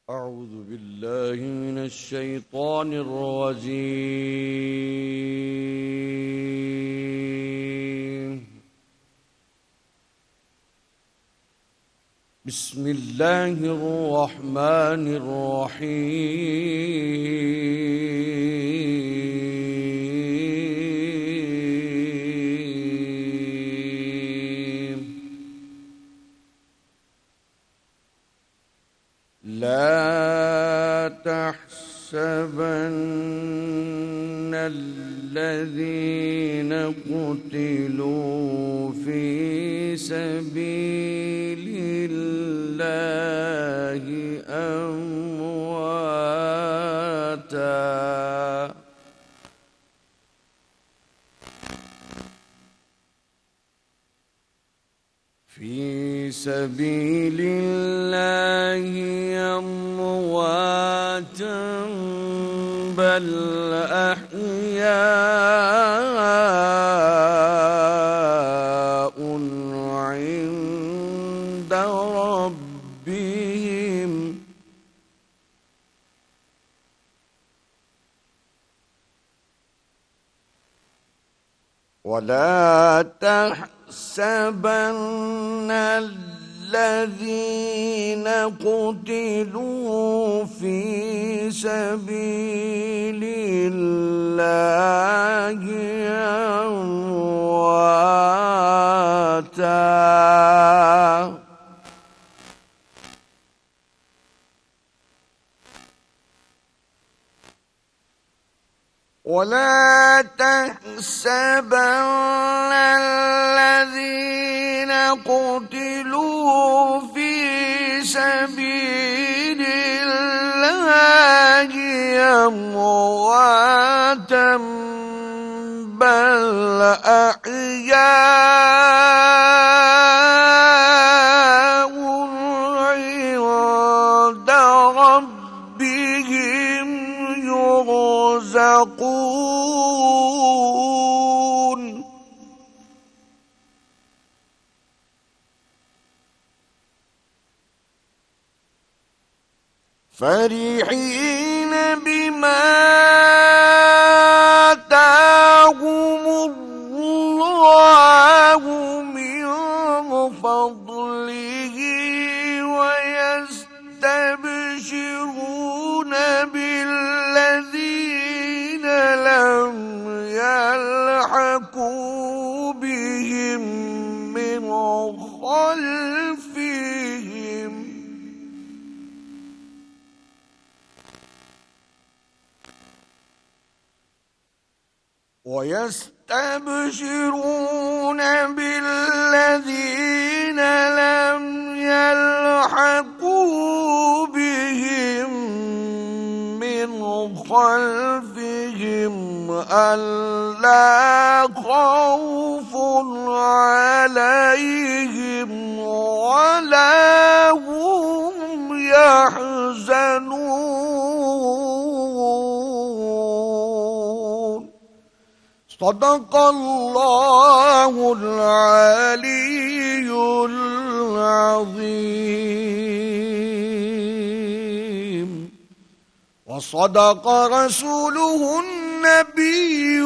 أعوذ بالله من الشيطان الرجيم. بسم الله الرحمن الرحيم. لا تحسبن الذين قتلوا في سبيل الله أمواتا في سبيل الله أمواتا بل أحياء عند ربهم ولا تحسبن الذين قتلوا في سبيل الله أمواتا ولا تحسبن الذين قتلوا في سبيل الله أمواتا بل أحياء عند ربهم يرزقون فرحين بما آتاهم الله من فضله ويستبشرون بالذين لم يلحقوا بهم من خلفهم ويستبشرون بالذين لم يلحقوا بهم من خلفهم ألا خوف عليهم ولا هم يحزنون. صدق الله العلي العظيم وصدق رسوله النبي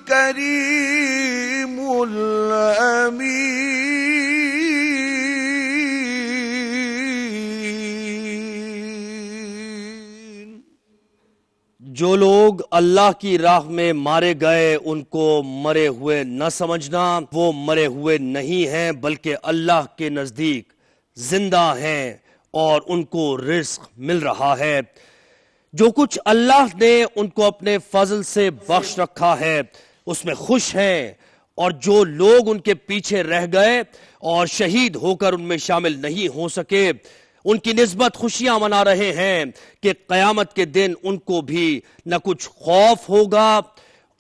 الكريم الأمين. جو لوگ اللہ کی راہ میں مارے گئے ان کو مرے ہوئے نہ سمجھنا، وہ مرے ہوئے نہیں ہیں بلکہ اللہ کے نزدیک زندہ ہیں اور ان کو رزق مل رہا ہے۔ جو کچھ اللہ نے ان کو اپنے فضل سے بخش رکھا ہے اس میں خوش ہیں، اور جو لوگ ان کے پیچھے رہ گئے اور شہید ہو کر ان میں شامل نہیں ہو سکے ان کی نسبت خوشیاں منا رہے ہیں کہ قیامت کے دن ان کو بھی نہ کچھ خوف ہوگا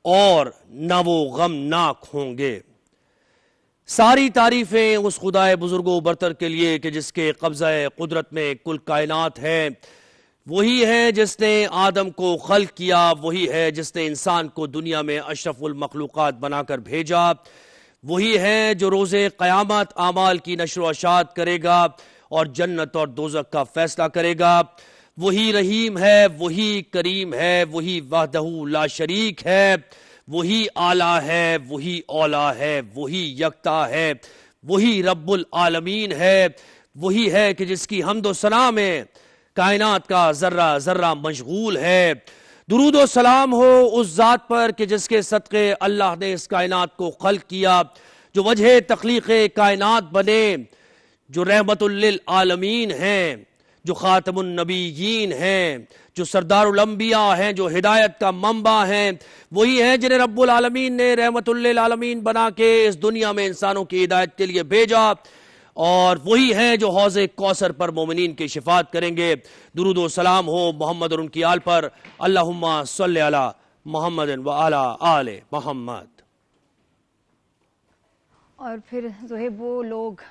اور نہ وہ غمناک ہوں گے۔ ساری تعریفیں اس خدائے بزرگ و برتر کے لیے کہ جس کے قبضہ قدرت میں کل کائنات ہے، وہی ہے جس نے آدم کو خلق کیا، وہی ہے جس نے انسان کو دنیا میں اشرف المخلوقات بنا کر بھیجا، وہی ہے جو روز قیامت اعمال کی نشر و اشاعت کرے گا اور جنت اور دوزخ کا فیصلہ کرے گا۔ وہی رحیم ہے، وہی کریم ہے، وہی وحدہ لا شریک ہے، وہی اعلیٰ ہے، وہی اولا ہے، وہی یکتا ہے، وہی رب العالمین ہے، وہی ہے کہ جس کی حمد و ثنا میں کائنات کا ذرہ ذرہ مشغول ہے۔ درود و سلام ہو اس ذات پر کہ جس کے صدقے اللہ نے اس کائنات کو خلق کیا، جو وجہ تخلیق کائنات بنے، جو رحمت للعالمین ہیں، جو خاتم النبیین ہیں، جو سردار الانبیاء ہیں، جو ہدایت کا منبع ہیں، وہی ہیں جنہیں رب العالمین نے رحمت للعالمین بنا کے اس دنیا میں انسانوں کی ہدایت کے لیے بھیجا، اور وہی ہیں جو حوض کوثر پر مومنین کی شفاعت کریں گے۔ درود و سلام ہو محمد اور ان کی آل پر، اللہم صلی علی محمد و علی آل محمد۔ اور پھر زہیب وہ لوگ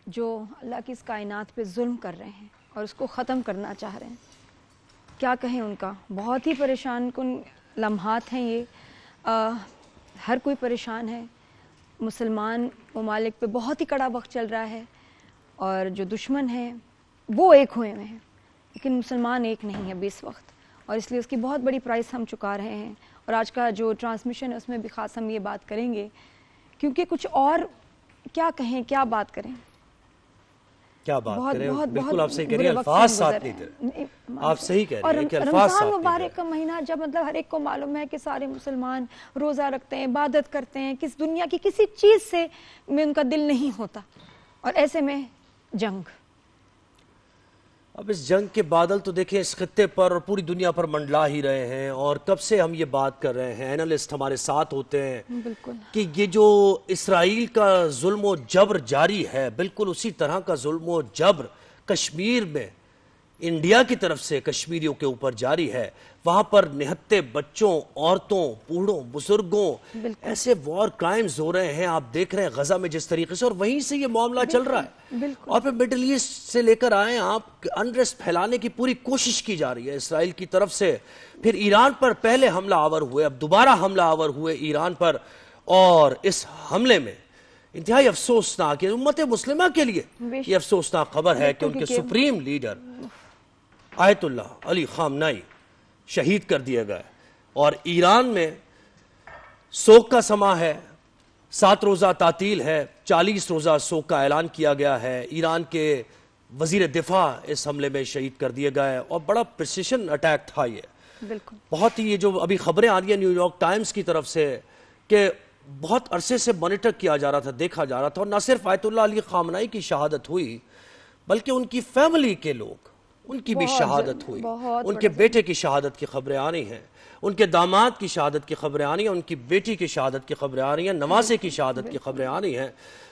جو اللہ کی اس کائنات پہ ظلم کر رہے ہیں اور اس کو ختم کرنا چاہ رہے ہیں، کیا کہیں ان کا؟ بہت ہی پریشان کن لمحات ہیں یہ، ہر کوئی پریشان ہے۔ مسلمان ممالک پہ بہت ہی کڑا وقت چل رہا ہے، اور جو دشمن ہیں وہ ایک ہوئے ہوئے ہیں، لیکن مسلمان ایک نہیں ہے ابھی اس وقت، اور اس لیے اس کی بہت بڑی پرائس ہم چکا رہے ہیں۔ اور آج کا جو ٹرانسمیشن ہے اس میں بھی خاص ہم یہ بات کریں گے، کیونکہ کچھ اور کیا کہیں، کیا بات کریں، کیا بات کریں، بہت بالکل آپ صحیح کہہ رہی برے ہیں، وقت الفاظ سے ساتھ گزر نہیں رہے دے ہیں۔ آپ صحیح کہہ اور رہی ہیں کہ الفاظ رمضان ساتھ نہیں دے مبارک کا مہینہ جب مطلب ہر ایک کو معلوم ہے کہ سارے مسلمان روزہ رکھتے ہیں، عبادت کرتے ہیں، کس دنیا کی کسی چیز سے میں ان کا دل نہیں ہوتا، اور ایسے میں جنگ۔ اب اس جنگ کے بادل تو دیکھیں اس خطے پر اور پوری دنیا پر منڈلا ہی رہے ہیں، اور کب سے ہم یہ بات کر رہے ہیں، اینالسٹ ہمارے ساتھ ہوتے ہیں بالکل کہ یہ جو اسرائیل کا ظلم و جبر جاری ہے، بالکل اسی طرح کا ظلم و جبر کشمیر میں انڈیا کی طرف سے کشمیریوں کے اوپر جاری ہے۔ وہاں پر نہتے بچوں، عورتوں، بوڑھوں، بزرگوں، ایسے وار کرائمز ہو رہے ہیں، آپ دیکھ رہے ہیں غزہ میں جس طریقے سے، اور وہیں سے یہ معاملہ چل رہا ہے، اور پھر مڈل ایسٹ سے لے کر آئے آپ، انریسٹ پھیلانے کی پوری کوشش کی جا رہی ہے اسرائیل کی طرف سے۔ پھر ایران پر پہلے حملہ آور ہوئے، اب دوبارہ حملہ آور ہوئے ایران پر، اور اس حملے میں انتہائی افسوسناک ہے امت مسلمہ کے لیے یہ افسوسناک خبر ہے کہ ان کے سپریم لیڈر آیت اللہ علی خامنائی شہید کر دیا گیا، اور ایران میں سوگ کا سما ہے، 7 روزہ تعطیل ہے، 40 روزہ سوگ کا اعلان کیا گیا ہے۔ ایران کے وزیر دفاع اس حملے میں شہید کر دیا گیا ہے، اور بڑا پریسیشن اٹیک تھا یہ، بالکل بہت ہی، یہ جو ابھی خبریں آ رہی ہیں نیو یارک ٹائمز کی طرف سے کہ بہت عرصے سے مانیٹر کیا جا رہا تھا، دیکھا جا رہا تھا، اور نہ صرف آیت اللہ علی خامنائی کی شہادت ہوئی بلکہ ان کی فیملی کے لوگ، ان کی بھی شہادت ہوئی، ان کے بیٹے کی شہادت کی خبریں آ رہی ہیں، ان کے داماد کی شہادت کی خبریں آ رہی ہیں، ان کی بیٹی کی شہادت کی خبریں آ رہی ہیں، نواسے کی شہادت کی خبریں آ رہی ہیں۔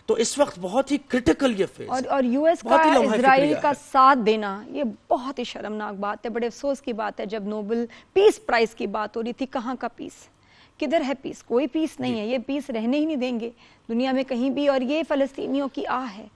تو اس وقت بہت ہی کرٹیکل یہ فیز ہے، اور یو ایس کا اسرائیل کا ساتھ دینا یہ بہت ہی شرمناک بات ہے، بڑے افسوس کی بات ہے۔ جب نوبل پیس پرائز کی بات ہو رہی تھی، کہاں کا پیس، کدھر ہے پیس؟ کوئی پیس نہیں ہے، یہ پیس رہنے ہی نہیں دیں گے دنیا میں کہیں بھی، اور یہ فلسطینیوں کی آہ ہے،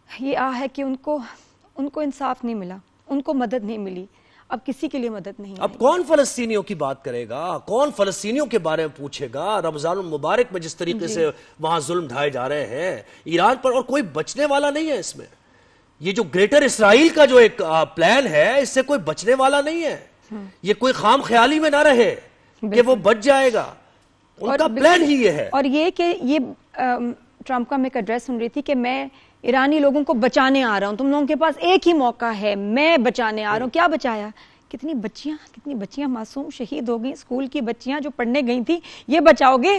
یہ آہ ہے کہ ان کو انصاف نہیں ملا، ان کو مدد نہیں ملی، اب کسی کے لیے مدد نہیں۔ اب کون فلسطینیوں کی بات کرے گا، کون فلسطینیوں کے بارے میں پوچھے گا؟ رمضان المبارک میں جس طریقے سے وہاں ظلم ڈھائے جا رہے ہیں ایران پر، اور کوئی بچنے والا نہیں ہے اس میں۔ یہ جو گریٹر اسرائیل کا جو ایک پلان ہے، اس سے کوئی بچنے والا نہیں ہے، یہ کوئی خام خیالی میں نہ رہے کہ وہ بچ جائے گا، ان کا پلان ہی یہ ہے۔ اور یہ کہ یہ ٹرمپ کا میں ایک ایڈریس سن رہی تھی کہ میں ایرانی لوگوں کو بچانے آ رہا ہوں، تم لوگوں کے پاس ایک ہی موقع ہے، میں بچانے آ رہا ہوں۔ کیا بچایا؟ کتنی بچیاں معصوم شہید ہو گئی، اسکول کی بچیاں جو پڑھنے گئی تھیں، یہ بچاؤ گے؟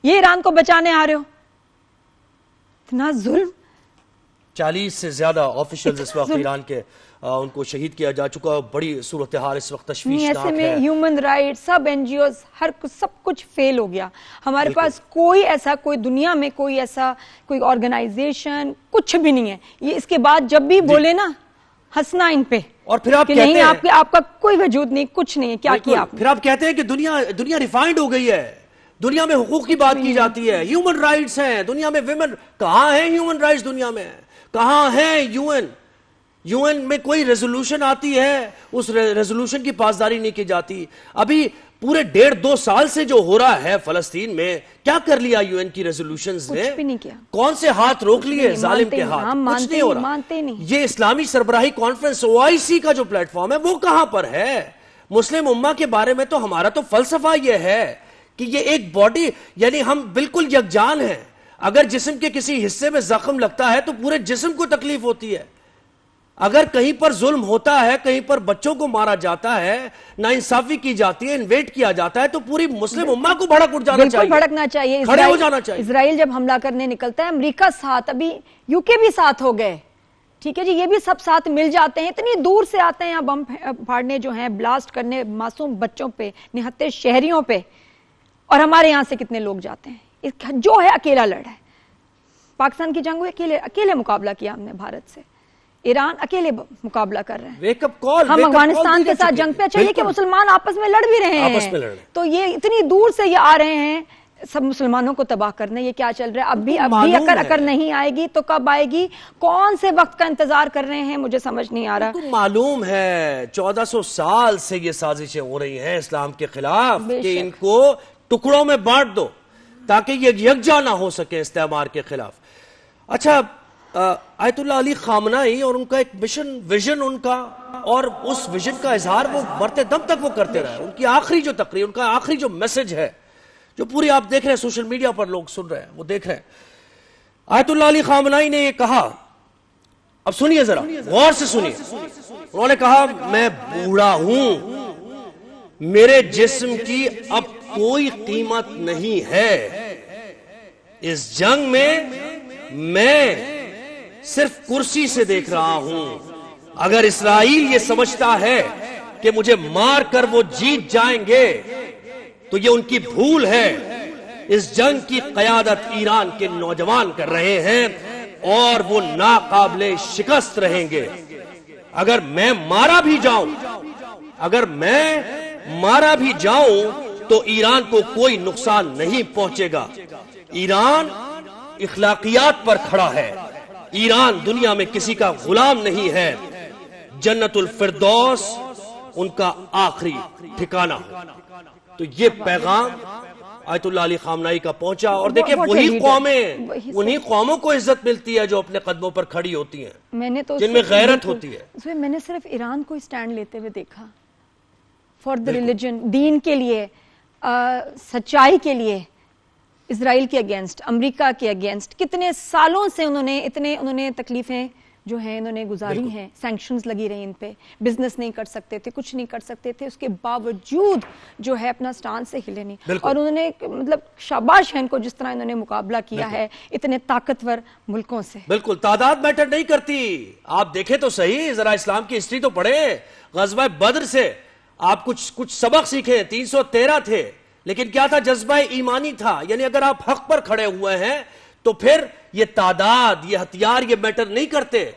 یہ ایران کو بچانے آ رہے ہو؟ اتنا ظلم۔ 40 سے زیادہ آفیشلز اس وقت ایران کے ان کو شہید کیا جا چکا ہے، بڑی صورتحال اس وقت تشویشناک ہے۔ ایسے میں human right, sub N G Os, سب کچھ فیل ہو گیا۔ ہمارے پاس کوئی دنیا میں کوئی ایسا کوئی آرگنائزیشن کچھ بھی نہیں ہے۔ یہ اس کے بعد جب بھی بولے نا، ہنسنا ان پہ، اور پھر آپ کہ کہتے نہیں ہیں آپ کا کوئی وجود نہیں، کچھ نہیں ہے، کیا کیا آپ نے؟ پھر آپ کہتے ہیں کہ دنیا ریفائنڈ ہو گئی ہے، دنیا میں حقوق کی بات کی جاتی ہے، ہیومن رائٹس ہیں دنیا میں، ویمن کہاں ہیں؟ ہیومن رائٹس دنیا میں کہاں ہیں؟ یو این یو این میں کوئی ریزولوشن آتی ہے, اس ریزولوشن کی پاسداری نہیں کی جاتی. ابھی پورے 1.5-2 سال سے جو ہو رہا ہے فلسطین میں, کیا کر لیا یو این کی ریزولوشنز نے؟ کچھ بھی نہیں کیا. کون سے ہاتھ روک لیے ظالم کے ہاتھ؟ کچھ نہیں ہو رہا. یہ اسلامی سربراہی کانفرنس OIC کا جو پلیٹ فارم ہے وہ کہاں پر ہے؟ مسلم امہ کے بارے میں تو ہمارا تو فلسفہ یہ ہے کہ یہ ایک باڈی, یعنی ہم بالکل یکجان ہیں. اگر جسم کے کسی حصے میں زخم لگتا ہے تو پورے جسم کو تکلیف ہوتی ہے. اگر کہیں پر ظلم ہوتا ہے, کہیں پر بچوں کو مارا جاتا ہے, ناانصافی کی جاتی ہے, انویٹ کیا جاتا ہے, تو پوری مسلم امہ کو بھڑک اٹھ جانا چاہیے, بھڑکنا چاہیے, کھڑے ہو جانا چاہیے. اسرائیل جب حملہ کرنے نکلتا ہے, امریکہ ساتھ, ابھی UK بھی ساتھ ہو گئے, ٹھیک ہے جی, یہ بھی سب ساتھ مل جاتے ہیں. اتنی دور سے آتے ہیں بم پھاڑنے جو ہیں, بلاسٹ کرنے معصوم بچوں پہ, نہتے شہریوں پہ, اور ہمارے یہاں سے کتنے لوگ جاتے ہیں. جو ہے اکیلا لڑا ہے. پاکستان کی جنگ میں اکیلے مقابلہ کیا ہم نے بھارت سے. ایران اکیلے مقابلہ کر رہے ہیں. ویک اپ کال, ہم افغانستان کے ساتھ جنگ پہ چاہیے کہ مسلمان آپس میں لڑ بھی رہے ہیں, تو یہ اتنی دور سے یہ آ رہے ہیں سب مسلمانوں کو تباہ کرنے. یہ کیا چل رہا ہے؟ اب بھی اکر نہیں آئے گی تو کب آئے گی؟ کون سے وقت کا انتظار کر رہے ہیں؟ مجھے سمجھ نہیں آ رہا. معلوم ہے 1400 سال سے یہ سازشیں ہو رہی ہیں اسلام کے خلاف کہ ان کو ٹکڑوں میں بانٹ دو تاکہ یہ یکجا نہ ہو سکے استعمار کے خلاف. اچھا, آیت اللہ علی خامنائی اور ان کا ایک ویژن ان کا, اور اس ویژن کا اظہار وہ مرتے دم تک وہ کرتے رہے. ان کی آخری جو تقریر, ان کا آخری جو میسج ہے, جو پوری آپ دیکھ رہے ہیں سوشل میڈیا پر لوگ سن رہے ہیں, وہ دیکھ رہے ہیں. آیت اللہ علی خامنائی نے یہ کہا, اب سنیے ذرا غور سے سنیے. انہوں نے کہا, میں بوڑھا ہوں, میرے جسم کی اب کوئی قیمت نہیں ہے. اس جنگ میں صرف کرسی سے دیکھ رہا ہوں. اگر اسرائیل یہ سمجھتا ہے کہ مجھے مار کر وہ جیت جائیں گے تو یہ ان کی بھول ہے. اس جنگ کی قیادت ایران کے نوجوان کر رہے ہیں اور وہ ناقابل شکست رہیں گے. اگر میں مارا بھی جاؤں تو ایران کو کوئی نقصان نہیں پہنچے گا. ایران اخلاقیات پر کھڑا ہے. ایران دنیا میں کسی کا غلام نہیں ہے. جنت الفردوس ان کا آخری ٹھکانہ ہو. تو یہ پیغام آیت اللہ علی خامنائی کا پہنچا. اور دیکھیں انہی قوموں کو عزت ملتی ہے جو اپنے قدموں پر کھڑی ہوتی ہیں, جن میں غیرت ہوتی ہے. میں نے صرف ایران کو اسٹینڈ لیتے ہوئے دیکھا فار دی ریلیجن, دین کے لیے, سچائی کے لیے, اسرائیل کے اگینسٹ, امریکہ کے اگینسٹ. کتنے سالوں سے انہوں نے تکلیفیں جو ہیں انہوں نے گزاری ہیں. سینکشنز لگی رہی ان پہ, بزنس نہیں کر سکتے تھے, کچھ نہیں کر سکتے تھے. اس کے باوجود جو ہے اپنا سٹانڈ سے ہلے نہیں. اور انہوں نے مطلب شاباش ہے ان کو جس طرح انہوں نے مقابلہ کیا ہے اتنے طاقتور ملکوں سے. بالکل, تعداد میٹر نہیں کرتی. آپ دیکھیں تو صحیح, ذرا اسلام کی ہسٹری تو پڑھیں. غزوہ بدر سے آپ کچھ سبق سیکھیں. 313 تھے, لیکن کیا تھا؟ جذبہ ایمانی تھا. یعنی اگر آپ حق پر کھڑے ہوئے ہیں تو پھر یہ تعداد, یہ ہتھیار, یہ میٹر نہیں کرتے.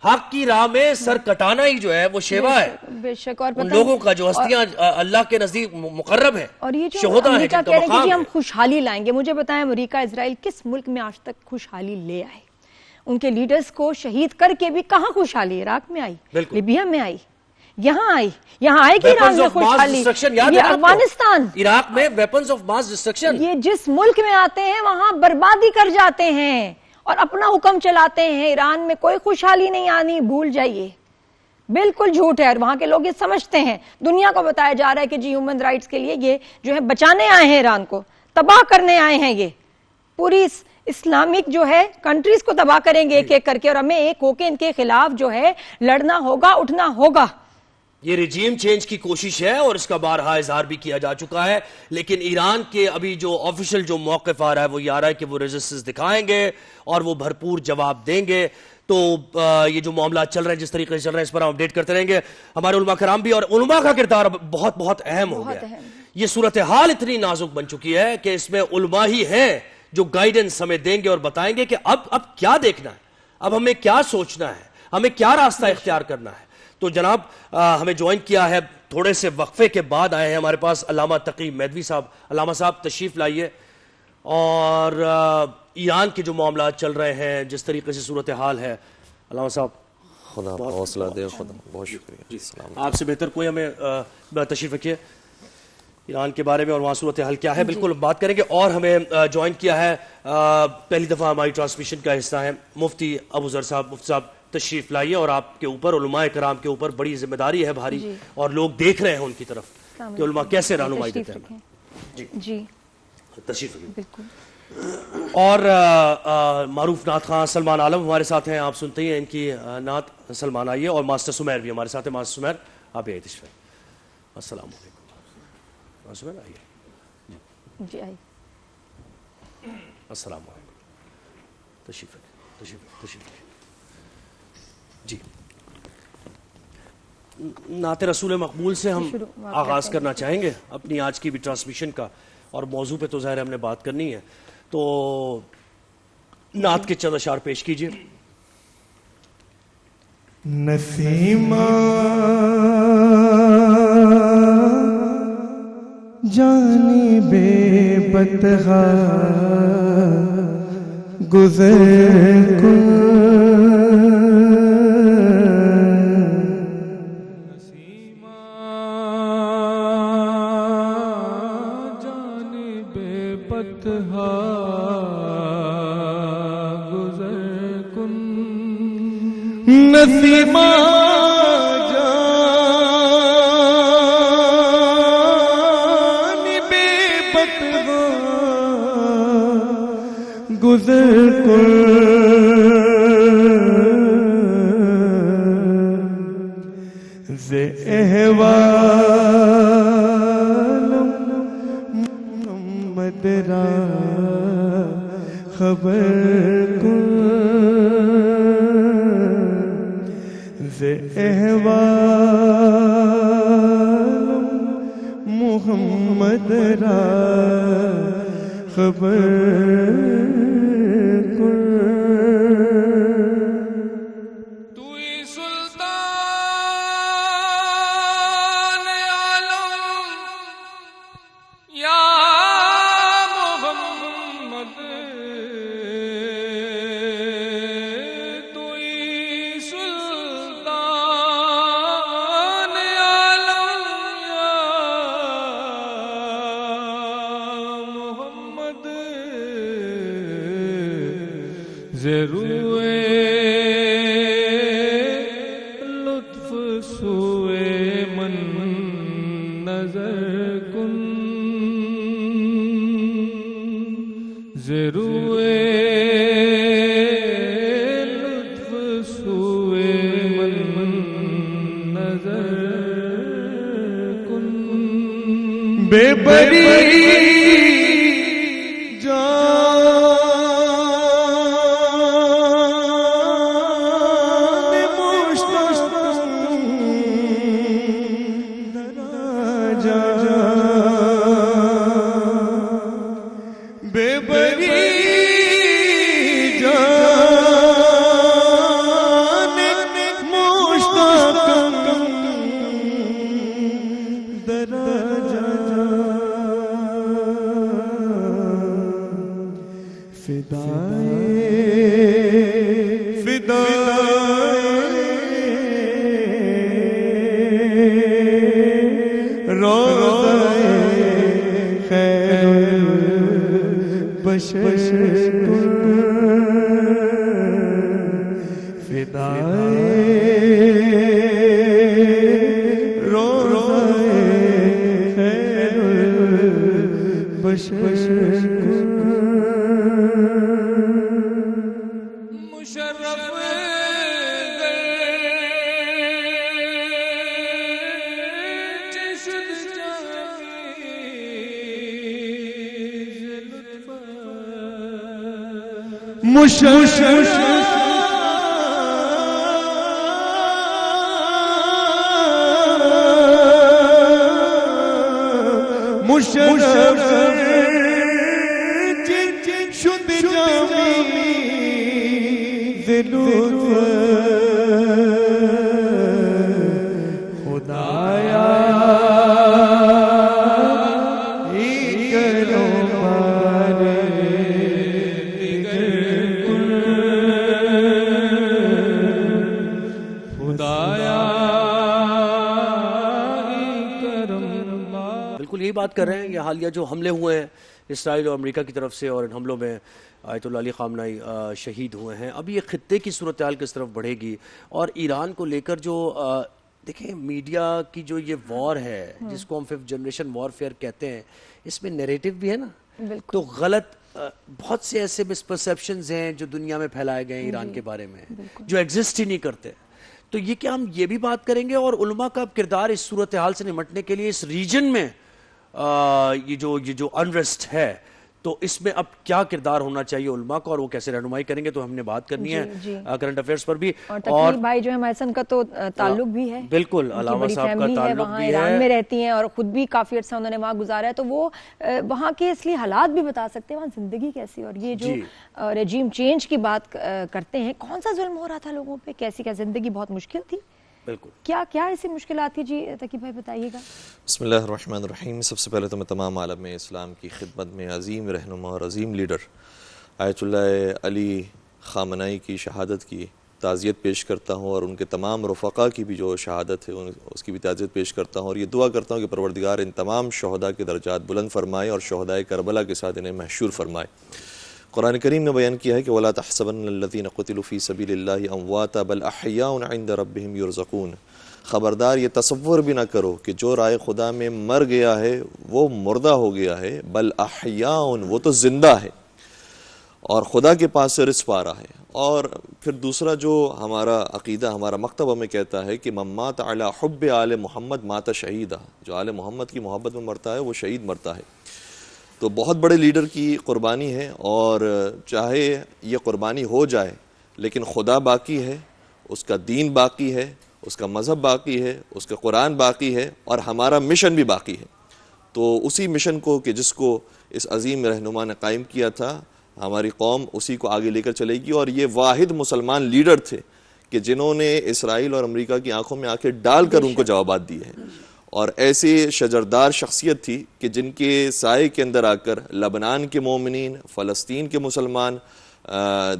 حق کی راہ میں سر کٹانا ہی جو ہے وہ شیوا ہے. بے شک. اور ان لوگوں کا جو ہستیاں اللہ کے نزدیک مقرب ہیں, اور یہ جو شہداء ہیں, امریکہ جن کا کہہ رہے ہیں کہ مقام ہم ہے. خوشحالی لائیں گے. مجھے بتائیں امریکہ اسرائیل کس ملک میں آج تک خوشحالی لے آئے؟ ان کے لیڈرز کو شہید کر کے بھی کہاں خوشحالی؟ عراق میں آئی, لیبیا میں آئی, یہاں آئی کہ ایران میں خوشحالی, یہ افغانستان, عراق میں ویپنز آف ماس ڈسٹرکشن. یہ جس ملک میں آتے ہیں وہاں بربادی کر جاتے ہیں اور اپنا حکم چلاتے ہیں. ایران میں کوئی خوشحالی نہیں آنی, بھول جائیے. بالکل جھوٹ ہے, اور وہاں کے لوگ یہ سمجھتے ہیں. دنیا کو بتایا جا رہا ہے کہ جی ہیومن رائٹس کے لیے یہ جو ہے بچانے آئے ہیں, ایران کو تباہ کرنے آئے ہیں. یہ پوری اسلامک جو ہے کنٹریز کو تباہ کریں گے ایک ایک کر کے, اور ہمیں ایک ہو کے ان کے خلاف جو ہے لڑنا ہوگا, اٹھنا ہوگا. یہ ریجیم چینج کی کوشش ہے اور اس کا بارہا اظہار بھی کیا جا چکا ہے. لیکن ایران کے ابھی جو آفیشل جو موقف آ رہا ہے وہ یہ آ رہا ہے کہ وہ ریزسٹنس دکھائیں گے اور وہ بھرپور جواب دیں گے. تو یہ جو معاملات چل رہے ہیں, جس طریقے سے چل رہے ہیں, اس پر ہم اپڈیٹ کرتے رہیں گے. ہمارے علماء کرام بھی, اور علماء کا کردار بہت بہت اہم ہو گیا. یہ صورتحال اتنی نازک بن چکی ہے کہ اس میں علماء ہی ہیں جو گائیڈنس ہمیں دیں گے اور بتائیں گے کہ اب کیا دیکھنا ہے, اب ہمیں کیا سوچنا ہے, ہمیں کیا راستہ اختیار کرنا ہے. تو جناب ہمیں جوائن کیا ہے تھوڑے سے وقفے کے بعد آئے ہیں ہمارے پاس علامہ تقی مہدوی صاحب. علامہ صاحب تشریف لائیے. اور ایران کے جو معاملات چل رہے ہیں, جس طریقے سے صورتحال ہے, علامہ صاحب خدا آپ کو حوصلہ دے. خدا بہت شکریہ. السلام آپ سے بہتر کوئی ہمیں تشریف رکھیے ایران کے بارے میں اور وہاں صورتحال کیا ہے بالکل بات کریں گے. اور ہمیں جوائن کیا ہے پہلی دفعہ ہماری ٹرانسمیشن کا حصہ ہے مفتی ابو ذر صاحب. مفتی صاحب تشریف لائیے. اور آپ کے اوپر علماء کرام کے اوپر بڑی ذمہ داری ہے بھاری اور لوگ دیکھ رہے ہیں ان کی طرف کہ علماء کیسے رہنمائی دیتے ہیں. جی تشریف رکھیے. بالکل. اور معروف نعت خواں سلمان عالم ہمارے ساتھ ہیں. آپ سنتے ہیں ان کی نعت. سلمان آئیے. اور ماسٹر سمیر بھی ہمارے ساتھ ہیں. ماسٹر سمیر آپ آئیے تشریف. السلام علیکم. ماسٹر سمیر آئیے. جی آئیے. السلام علیکم. تشریف رکھیے. تشریف رکھیے. جی نعت رسول مقبول سے ہم آغاز کرنا چاہیں گے اپنی آج کی بھی ٹرانسمیشن کا. اور موضوع پہ تو ظاہر ہم نے بات کرنی ہے تو نعت کے چند اشعار پیش کیجئے. نسیمہ جانب بطحا گزر کن. نسیمہ جانب بطحا گزر کن. ز احوالم محمد را خبر کن. ز احوالم محمد را خبر کن. توئی سلطان عالم یا محمد. توئی سلطان عالم یا محمد. ضرور لطف سوئے من نظر کن. ضرور لطف سوئے من نظر کن. بے بری یہی بات کر رہے ہیں. یہ حالیہ جو حملے ہوئے ہیں اسرائیل اور امریکہ کی طرف سے، اور ان حملوں میں آیت اللہ علی خامنہئی شہید ہوئے ہیں. اب یہ خطے کی صورتحال کس طرف بڑھے گی؟ اور ایران کو لے کر جو دیکھیں میڈیا کی جو یہ وار ہے جس کو ہم 5th جنریشن وارفیئر کہتے ہیں، اس میں نیریٹو بھی ہے نا، تو غلط بہت سے ایسے مسپرسیپشنز ہیں جو دنیا میں پھیلائے گئے ہیں ایران کے بارے میں جو ایگزسٹ ہی نہیں کرتے. تو یہ کیا ہم یہ بھی بات کریں گے؟ اور علماء کا کردار اس صورتحال سے نمٹنے کے لیے اس ریجن میں یہ جو انریسٹ ہے، تو اس میں اب کیا کردار ہونا چاہیے علماء کو، اور وہ کیسے رہنمائی کریں گے؟ تو ہم نے بات کرنی ہے کرنٹ افیئرز پر بھی. اور تقریب بھائی جو ہے ہمارے سن کا تو تعلق بھی ہے، بالکل علامہ صاحب کا تعلق بھی ہے، ایران میں رہتی ہیں اور خود بھی کافی عرصہ انہوں نے وہاں گزارا ہے، تو وہ وہاں کے اس لیے حالات بھی بتا سکتے ہیں، وہاں زندگی کیسی، اور یہ جو رجیم چینج کی بات کرتے ہیں، کون سا ظلم ہو رہا تھا لوگوں پہ، کیسی کیا زندگی بہت مشکل تھی، بالکل کیا ایسی مشکلات تھی؟ جی تقی بھائی بتائیے گا. بسم اللہ الرحمن الرحیم. سب سے پہلے تو میں تمام عالم اسلام کی خدمت میں عظیم رہنما اور عظیم لیڈر آیت اللہ علی خامنہئی کی شہادت کی تعزیت پیش کرتا ہوں، اور ان کے تمام رفقا کی بھی جو شہادت ہے اس کی بھی تعزیت پیش کرتا ہوں، اور یہ دعا کرتا ہوں کہ پروردگار ان تمام شہداء کے درجات بلند فرمائے اور شہدائے کربلا کے ساتھ انہیں محشور فرمائے. قرآن کریم نے بیان کیا ہے کہ وَلَا تَحْسَبَنَّ الَّذِينَ قُتِلُوا فِي سَبِيلِ اللَّهِ أَمْوَاتًا بَلْ أَحْيَاءٌ عِندَ رَبِّهِمْ يُرْزَقُونَ. خبردار یہ تصور بھی نہ کرو کہ جو رائے خدا میں مر گیا ہے وہ مردہ ہو گیا ہے، بل احیاء، وہ تو زندہ ہے اور خدا کے پاس سے رزق پا رہا ہے. اور پھر دوسرا جو ہمارا عقیدہ، ہمارا مکتب ہمیں کہتا ہے کہ من مات علی حب آل محمد مات شہیدہ، جو آل محمد کی محبت میں مرتا ہے وہ شہید مرتا ہے. تو بہت بڑے لیڈر کی قربانی ہے، اور چاہے یہ قربانی ہو جائے لیکن خدا باقی ہے، اس کا دین باقی ہے، اس کا مذہب باقی ہے، اس کا قرآن باقی ہے، اور ہمارا مشن بھی باقی ہے. تو اسی مشن کو کہ جس کو اس عظیم رہنما نے قائم کیا تھا، ہماری قوم اسی کو آگے لے کر چلے گی. اور یہ واحد مسلمان لیڈر تھے کہ جنہوں نے اسرائیل اور امریکہ کی آنکھوں میں آنکھیں ڈال کر ان کو جوابات دیے ہیں، اور ایسے شجردار شخصیت تھی کہ جن کے سائے کے اندر آ کر لبنان کے مومنین، فلسطین کے مسلمان،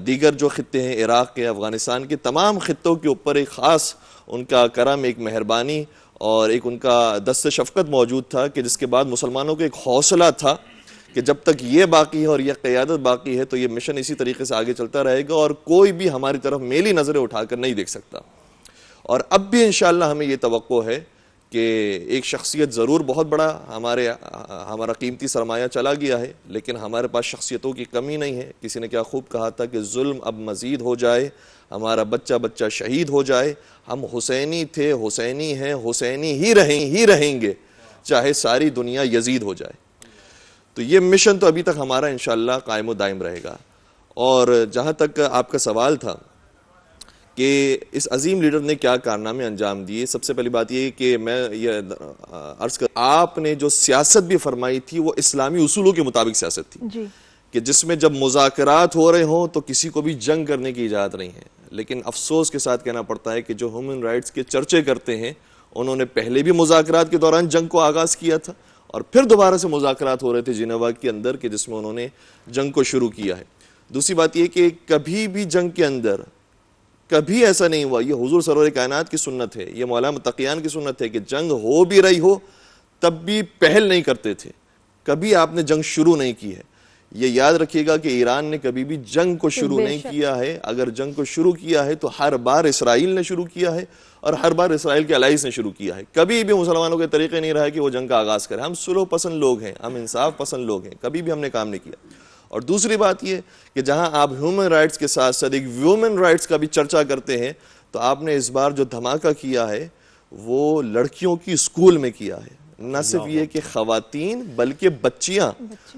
دیگر جو خطے ہیں عراق کے، افغانستان کے تمام خطوں کے اوپر ایک خاص ان کا کرم، ایک مہربانی اور ایک ان کا دست شفقت موجود تھا، کہ جس کے بعد مسلمانوں کو ایک حوصلہ تھا کہ جب تک یہ باقی ہے اور یہ قیادت باقی ہے تو یہ مشن اسی طریقے سے آگے چلتا رہے گا، اور کوئی بھی ہماری طرف میلی نظریں اٹھا کر نہیں دیکھ سکتا. اور اب بھی انشاءاللہ ہمیں یہ توقع ہے کہ ایک شخصیت ضرور بہت بڑا ہمارا قیمتی سرمایہ چلا گیا ہے، لیکن ہمارے پاس شخصیتوں کی کمی نہیں ہے. کسی نے کیا خوب کہا تھا کہ ظلم اب مزید ہو جائے، ہمارا بچہ بچہ شہید ہو جائے، ہم حسینی تھے، حسینی ہیں، حسینی ہی رہیں گے، چاہے ساری دنیا یزید ہو جائے. تو یہ مشن تو ابھی تک ہمارا انشاءاللہ قائم و دائم رہے گا. اور جہاں تک آپ کا سوال تھا کہ اس عظیم لیڈر نے کیا کارنامے انجام دیے، سب سے پہلی بات یہ کہ میں یہ عرض کر، آپ نے جو سیاست بھی فرمائی تھی وہ اسلامی اصولوں کے مطابق سیاست تھی، کہ جس میں جب مذاکرات ہو رہے ہوں تو کسی کو بھی جنگ کرنے کی اجازت نہیں ہے. لیکن افسوس کے ساتھ کہنا پڑتا ہے کہ جو ہیومن رائٹس کے چرچے کرتے ہیں انہوں نے پہلے بھی مذاکرات کے دوران جنگ کو آغاز کیا تھا، اور پھر دوبارہ سے مذاکرات ہو رہے تھے جنیوا کے اندر کہ جس میں انہوں نے جنگ کو شروع کیا ہے. دوسری بات یہ کہ کبھی بھی جنگ کے اندر کبھی ایسا نہیں ہوا، یہ حضور سرور کائنات کی سنت ہے، یہ مولانا متقیان کی سنت ہے کہ جنگ ہو بھی رہی ہو تب بھی پہل نہیں کرتے تھے، کبھی آپ نے جنگ شروع نہیں کی ہے. یہ یاد رکھیے گا کہ ایران نے کبھی بھی جنگ کو شروع نہیں کیا ہے. اگر جنگ کو شروع کیا ہے تو ہر بار اسرائیل نے شروع کیا ہے، اور ہر بار اسرائیل کے الائز نے شروع کیا ہے. کبھی بھی مسلمانوں کے طریقے نہیں رہا کہ وہ جنگ کا آغاز کریں. ہم صلح پسند لوگ ہیں، ہم انصاف پسند لوگ ہیں، کبھی بھی ہم نے کام نہیں کیا. اور دوسری بات یہ کہ جہاں آپ ہیومن رائٹس کے ساتھ ساتھ ایک ویومن رائٹس کا بھی چرچا کرتے ہیں، تو آپ نے اس بار جو دھماکہ کیا ہے وہ لڑکیوں کی اسکول میں کیا ہے. نہ صرف یہ کہ خواتین بلکہ بچیاں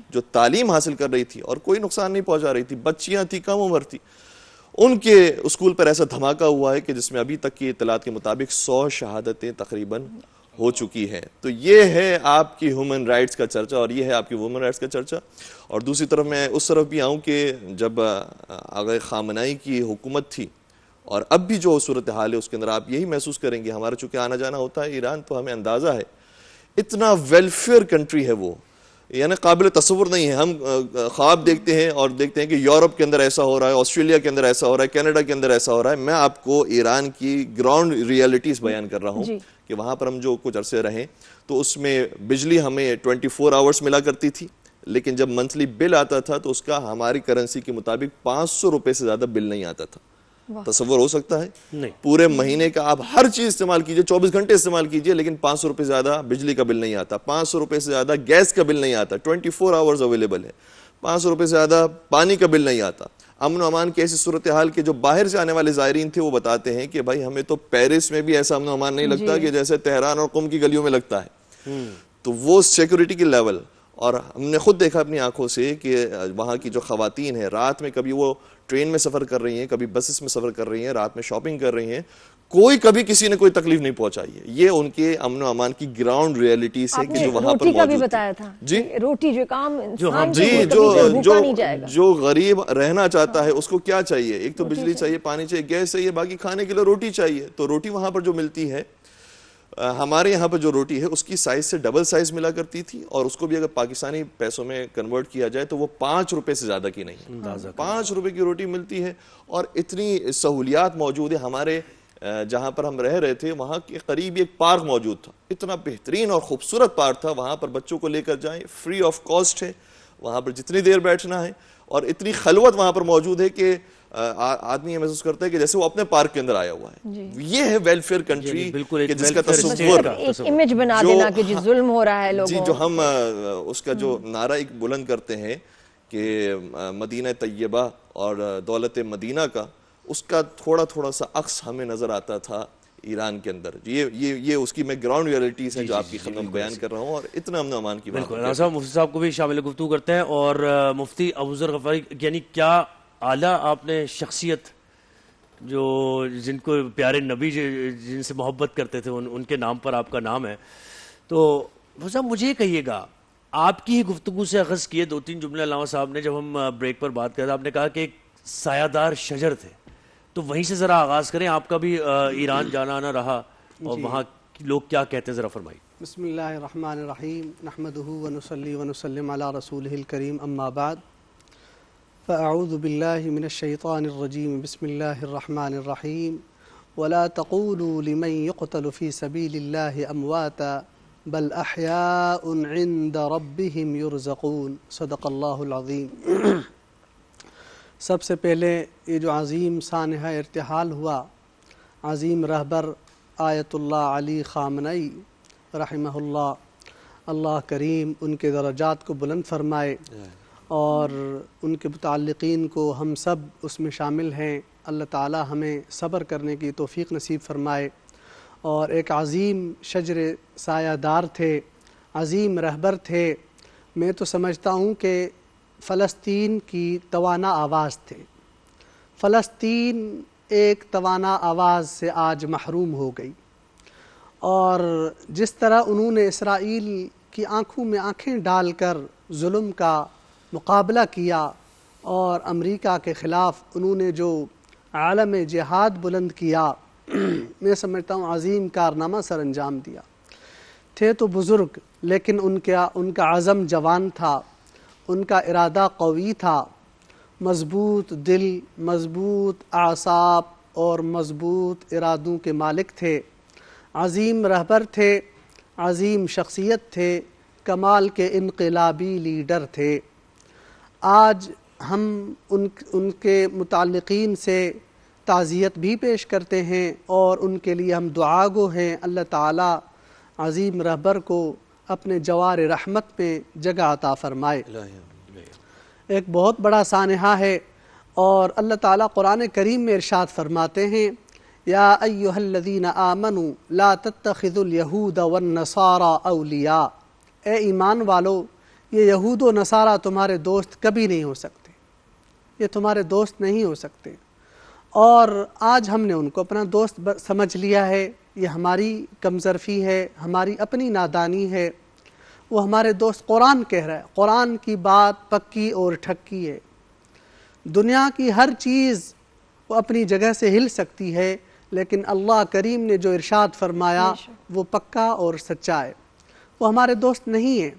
جو تعلیم حاصل کر رہی تھی اور کوئی نقصان نہیں پہنچا رہی تھی، بچیاں تھی، کم عمر تھی، ان کے اسکول پر ایسا دھماکہ ہوا ہے کہ جس میں ابھی تک کی اطلاعات کے مطابق 100 شہادتیں تقریباً ہو چکی ہیں. تو یہ ہے آپ کی ہیومن رائٹس کا چرچا، اور یہ ہے آپ کی وومن رائٹس کا چرچا. اور دوسری طرف میں اس طرف بھی آؤں کہ جب آغا خامنہئی کی حکومت تھی، اور اب بھی جو صورتحال ہے اس کے اندر آپ یہی محسوس کریں گے، ہمارا چونکہ آنا جانا ہوتا ہے ایران، تو ہمیں اندازہ ہے اتنا ویلفیئر کنٹری ہے وہ، یعنی قابل تصور نہیں ہے. ہم خواب دیکھتے ہیں اور دیکھتے ہیں کہ یورپ کے اندر ایسا ہو رہا ہے, آسٹریلیا کے اندر ایسا ہو رہا ہے, کینیڈا کے اندر ایسا ہو رہا ہے. میں آپ کو ایران کی گراؤنڈ ریئلٹیز بیان کر رہا ہوں کہ وہاں پر ہم جو کچھ عرصے رہیں تو اس میں بجلی ہمیں 24 آورس ملا کرتی تھی, لیکن جب منتھلی بل آتا تھا تو اس کا ہماری کرنسی کے مطابق 500 روپے سے زیادہ بل نہیں آتا تھا. تصور ہو سکتا ہے؟ نہیں. پورے مہینے کا آپ ہر چیز استعمال کیجئے, 24 گھنٹے استعمال کیجئے, لیکن 500 روپے زیادہ بجلی کا بل نہیں آتا, 500 روپے سے زیادہ گیس کا بل نہیں آتا, 24 آورز اویلیبل ہے, 500 روپے سے زیادہ پانی کا بل نہیں آتا. امن و امان کی ایسی صورتحال کے جو باہر سے آنے والے زائرین تھے وہ بتاتے ہیں کہ بھائی ہمیں تو پیرس میں بھی ایسا امن و امان نہیں لگتا کہ جیسے تہران اور قم کی گلیوں میں لگتا ہے. تو وہ سیکورٹی کی لیول, اور ہم نے خود دیکھا اپنی آنکھوں سے کہ وہاں کی جو خواتین ہیں رات میں کبھی وہ ٹرین میں سفر کر رہی ہیں, کبھی بسز میں سفر کر رہی ہیں, رات میں شاپنگ کر رہی ہیں, کوئی کبھی کسی نے کوئی تکلیف نہیں پہنچائی ہے. یہ ان کے امن و امان کی گراؤنڈ ریئلٹی سے کہ جو وہاں پر روٹی کا بھی موجود بتایا تھا, جی روٹی جو کام انسان جی بھوکا نہیں جائے گا. جو غریب رہنا چاہتا ہے اس کو کیا چاہیے؟ ایک تو بجلی چاہیے, پانی چاہیے, گیس چاہیے, باقی کھانے کے لیے روٹی چاہیے. تو روٹی وہاں پر جو ملتی ہے, ہمارے یہاں پر جو روٹی ہے اس کی سائز سے ڈبل سائز ملا کرتی تھی, اور اس کو بھی اگر پاکستانی پیسوں میں کنورٹ کیا جائے تو وہ 5 روپے سے زیادہ کی نہیں. 5 روپے کی روٹی ملتی ہے, اور اتنی سہولیات موجود ہے. ہمارے جہاں پر ہم رہ رہے تھے وہاں کے قریب ایک پارک موجود تھا, اتنا بہترین اور خوبصورت پارک تھا. وہاں پر بچوں کو لے کر جائیں, فری آف کاسٹ ہے, وہاں پر جتنی دیر بیٹھنا ہے, اور اتنی خلوت وہاں پر موجود ہے کہ آدمی یہ محسوس کرتا ہے کہ جیسے وہ اپنے پارک کے اندر آیا ہوا ہے. یہ ہے ویلفیئر کنٹری کہ جس کا تصور, ایک امیج بنا دینا کہ جی ظلم ہو رہا ہے لوگوں. جی جو ہم اس کا جو نعرہ ایک بلند کرتے ہیں کہ مدینہ طیبہ اور دولت مدینہ کا, اس کا تھوڑا تھوڑا سا عکس ہمیں نظر آتا تھا ایران کے اندر. یہ اس کی میں گراؤنڈ ریئلٹیز ہیں جو آپ کی خدمت بیان کر رہا ہوں, اور اتنا امن و امان کی بات. بالکل. صاحب مفتی صاحب کو بھی شامل گفتگو کرتے ہیں. اور مفتی ابوذر غفاری, یعنی کیا اعلیٰ آپ نے شخصیت جو جن کو پیارے نبی جن سے محبت کرتے تھے ان کے نام پر آپ کا نام ہے, تو صاحب مجھے یہ کہیے گا, آپ کی ہی گفتگو سے اخذ کیے 2-3 جملے علامہ صاحب نے جب ہم بریک پر بات کر رہے تھے, آپ نے کہا کہ ایک سایہ دار شجر تھے, تو وہیں سے ذرا آغاز کریں. آپ کا بھی ایران جانا آنا رہا, اور وہاں لوگ کیا کہتے ہیں ذرا فرمائیے. بسم اللہ الرحمن الرحیم, نحمدہ ونصلی ونسلم علی رسولہ الکریم, اما بعد, فاعوذ باللہ من الشیطان الرجیم, بسم اللہ الرحمن الرحیم, ولا تقولوا لمن يقتل في سبيل الله امواتا بل احیاء عند ربهم يرزقون, صدق اللہ العظیم. سب سے پہلے یہ جو عظیم سانحہ ارتحال ہوا, عظیم رہبر آیت اللہ علی خامنئی رحمہ اللہ, اللہ کریم ان کے درجات کو بلند فرمائے, اور ان کے متعلقین کو ہم سب اس میں شامل ہیں. اللہ تعالی ہمیں صبر کرنے کی توفیق نصیب فرمائے. اور ایک عظیم شجر سایہ دار تھے, عظیم رہبر تھے. میں تو سمجھتا ہوں کہ فلسطین کی توانا آواز تھے. فلسطین ایک توانا آواز سے آج محروم ہو گئی, اور جس طرح انہوں نے اسرائیل کی آنکھوں میں آنکھیں ڈال کر ظلم کا مقابلہ کیا, اور امریکہ کے خلاف انہوں نے جو عالم جہاد بلند کیا, میں سمجھتا ہوں عظیم کارنامہ سر انجام دیا. تھے تو بزرگ, لیکن ان کا عزم جوان تھا, ان کا ارادہ قوی تھا, مضبوط دل, مضبوط اعصاب اور مضبوط ارادوں کے مالک تھے. عظیم رہبر تھے, عظیم شخصیت تھے, کمال کے انقلابی لیڈر تھے. آج ہم ان کے متعلقین سے تعزیت بھی پیش کرتے ہیں, اور ان کے لیے ہم دعا گو ہیں. اللہ تعالی عظیم رہبر کو اپنے جوار رحمت میں جگہ عطا فرمائے. ایک بہت بڑا سانحہ ہے, اور اللہ تعالیٰ قرآن کریم میں ارشاد فرماتے ہیں, یا ایہا الذین آمنوا لا تتخذوا الیہود والنصارى اولیاء. اے ایمان والو, یہ یہود و نصارہ تمہارے دوست کبھی نہیں ہو سکتے, یہ تمہارے دوست نہیں ہو سکتے. اور آج ہم نے ان کو اپنا دوست سمجھ لیا ہے. یہ ہماری کمظرفی ہے, ہماری اپنی نادانی ہے. وہ ہمارے دوست قرآن کہہ رہا ہے, قرآن کی بات پکی اور ٹھکی ہے. دنیا کی ہر چیز وہ اپنی جگہ سے ہل سکتی ہے, لیکن اللہ کریم نے جو ارشاد فرمایا وہ پکا اور سچا ہے. وہ ہمارے دوست نہیں ہیں.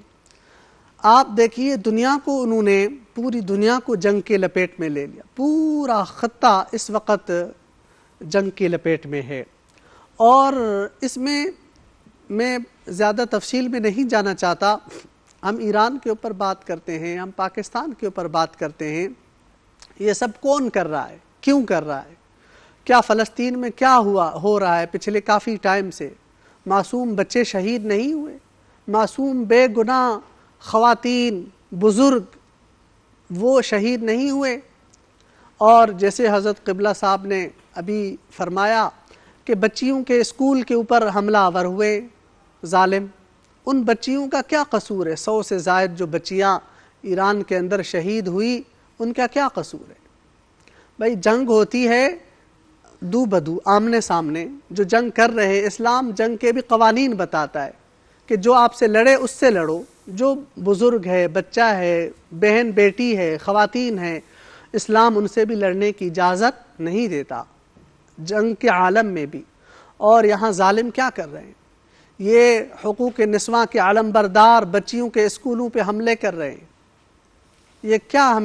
آپ دیکھیے دنیا کو انہوں نے پوری دنیا کو جنگ کے لپیٹ میں لے لیا، پورا خطہ اس وقت جنگ کے لپیٹ میں ہے، اور اس میں زیادہ تفصیل میں نہیں جانا چاہتا. ہم ایران کے اوپر بات کرتے ہیں، ہم پاکستان کے اوپر بات کرتے ہیں، یہ سب کون کر رہا ہے، کیوں کر رہا ہے، کیا فلسطین میں کیا ہو رہا ہے پچھلے کافی ٹائم سے؟ معصوم بچے شہید نہیں ہوئے؟ معصوم بے گناہ خواتین بزرگ وہ شہید نہیں ہوئے؟ اور جیسے حضرت قبلہ صاحب نے ابھی فرمایا کہ بچیوں کے اسکول کے اوپر حملہ آور ہوئے ظالم، ان بچیوں کا کیا قصور ہے؟ 100 سے زائد جو بچیاں ایران کے اندر شہید ہوئی، ان کا کیا قصور ہے؟ بھائی جنگ ہوتی ہے دو بدو، آمنے سامنے. جو جنگ کر رہے، اسلام جنگ کے بھی قوانین بتاتا ہے کہ جو آپ سے لڑے اس سے لڑو، جو بزرگ ہے، بچہ ہے، بہن بیٹی ہے، خواتین ہیں، اسلام ان سے بھی لڑنے کی اجازت نہیں دیتا جنگ کے عالم میں بھی. اور یہاں ظالم کیا کر رہے ہیں؟ یہ حقوق نسواں کے علم بردار بچیوں کے اسکولوں پہ حملے کر رہے ہیں. یہ کیا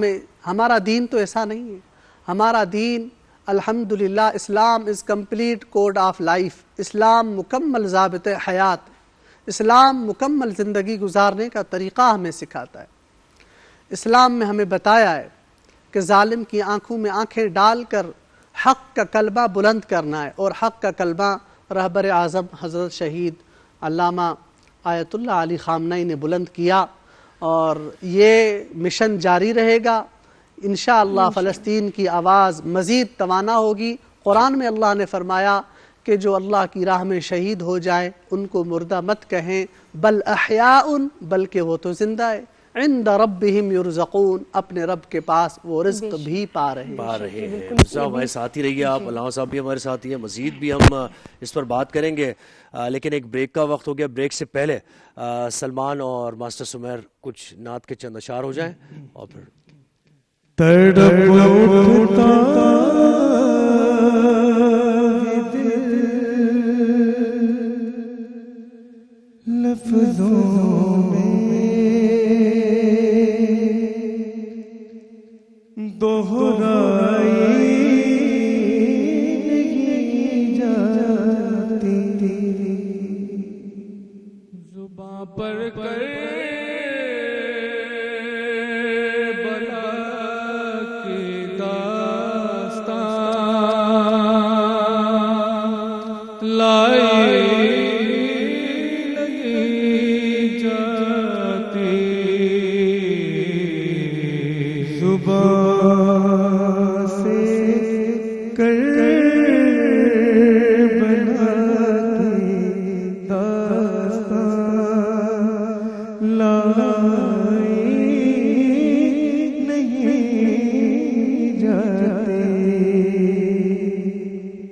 ہمارا دین تو ایسا نہیں ہے. ہمارا دین الحمدللہ Islam is complete code of life. اسلام مکمل ضابط حیات، اسلام مکمل زندگی گزارنے کا طریقہ ہمیں سکھاتا ہے. اسلام میں ہمیں بتایا ہے کہ ظالم کی آنکھوں میں آنکھیں ڈال کر حق کا کلمہ بلند کرنا ہے، اور حق کا کلمہ رہبر اعظم حضرت شہید علامہ آیت اللہ علی خامنئی نے بلند کیا، اور یہ مشن جاری رہے گا انشاءاللہ. فلسطین کی آواز مزید توانا ہوگی. قرآن میں اللہ نے فرمایا کہ جو اللہ کی راہ میں شہید ہو جائے ان کو مردہ مت کہیں، بل احیاء، بلکہ وہ تو زندہ ہے، عند ربہم یرزقون، اپنے رب کے پاس وہ رزق بھی پا رہے ہیں. صاحب ہمارے ساتھ ہی رہیے آپ، علامہ صاحب بھی ہمارے ساتھ ہی ہیں، مزید بھی ہم اس پر بات کریں گے، لیکن ایک بریک کا وقت ہو گیا. بریک سے پہلے سلمان اور ماسٹر سمیر کچھ نعت کے چند اشعار ہو جائیں اور پھر تڑپ اٹھتا لفظوں میں دوہرائی نہیں جاتی، زباں پر کر بلا کی داستان لائی نہیں جاتی، زبان سے کر بلا کی داستان لائی نہیں جاتی.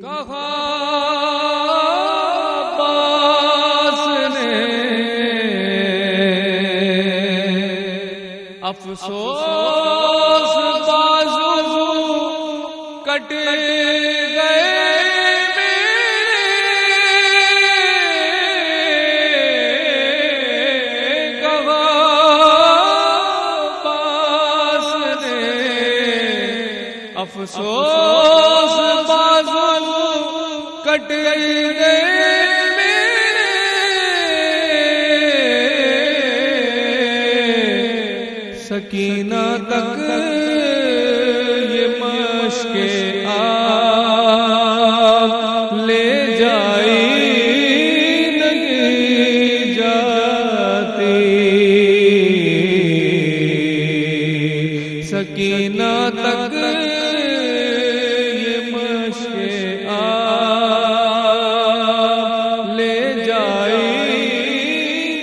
کہا عباس نے افسوس بازو کٹ گئے میرے، کہا عباس نے افسوس بازو کٹ گئے میرے، سکینہ تک یہ مشق آپ لے جائی نہیں جاتی، سکینہ تک یہ مشق آپ لے جائی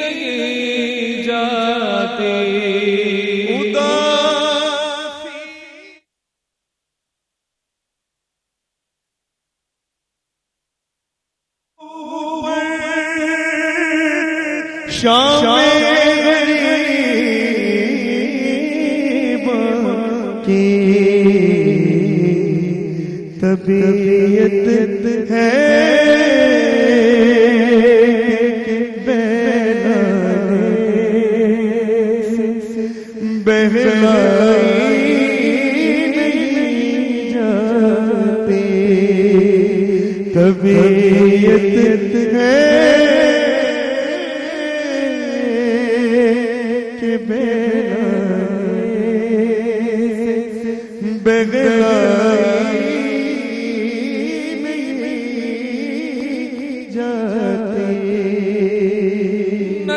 نہیں جاتی. شام غریب کی طبیعت ہے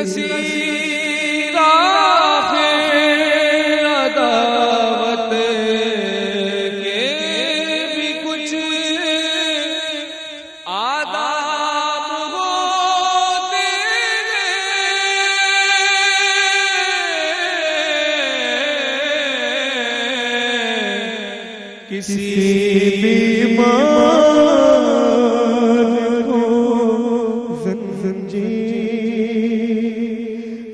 کسی راہ عداوت کے بھی کچھ آداب ہوتے ہیں، کسی بیمار کو زنجیر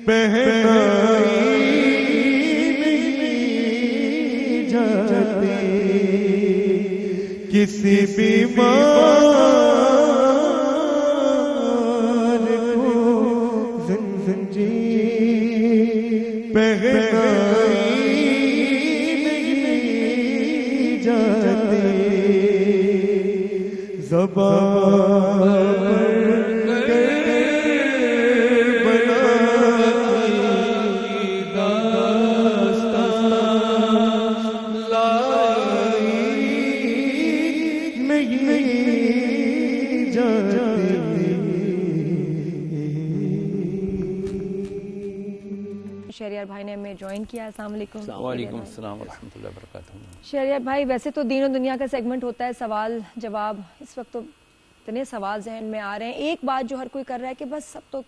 پہنائی نہیں جاتی، کسی بیمار کو زنجیر پہنائی نہیں جاتی، زبان شہریار بھائی نے ہمیں جوائن کیا. السلام علیکم. وعلیکم السلام ورحمۃ اللہ وبرکاتہ. شہریار بھائی، ویسے تو دین و دنیا کا سیگمنٹ ہوتا ہے سوال جواب، اس وقت تو اتنے سوال ذہن میں آ رہے ہیں. ایک بات جو ہر کوئی کر رہا ہے کہ بس اب تو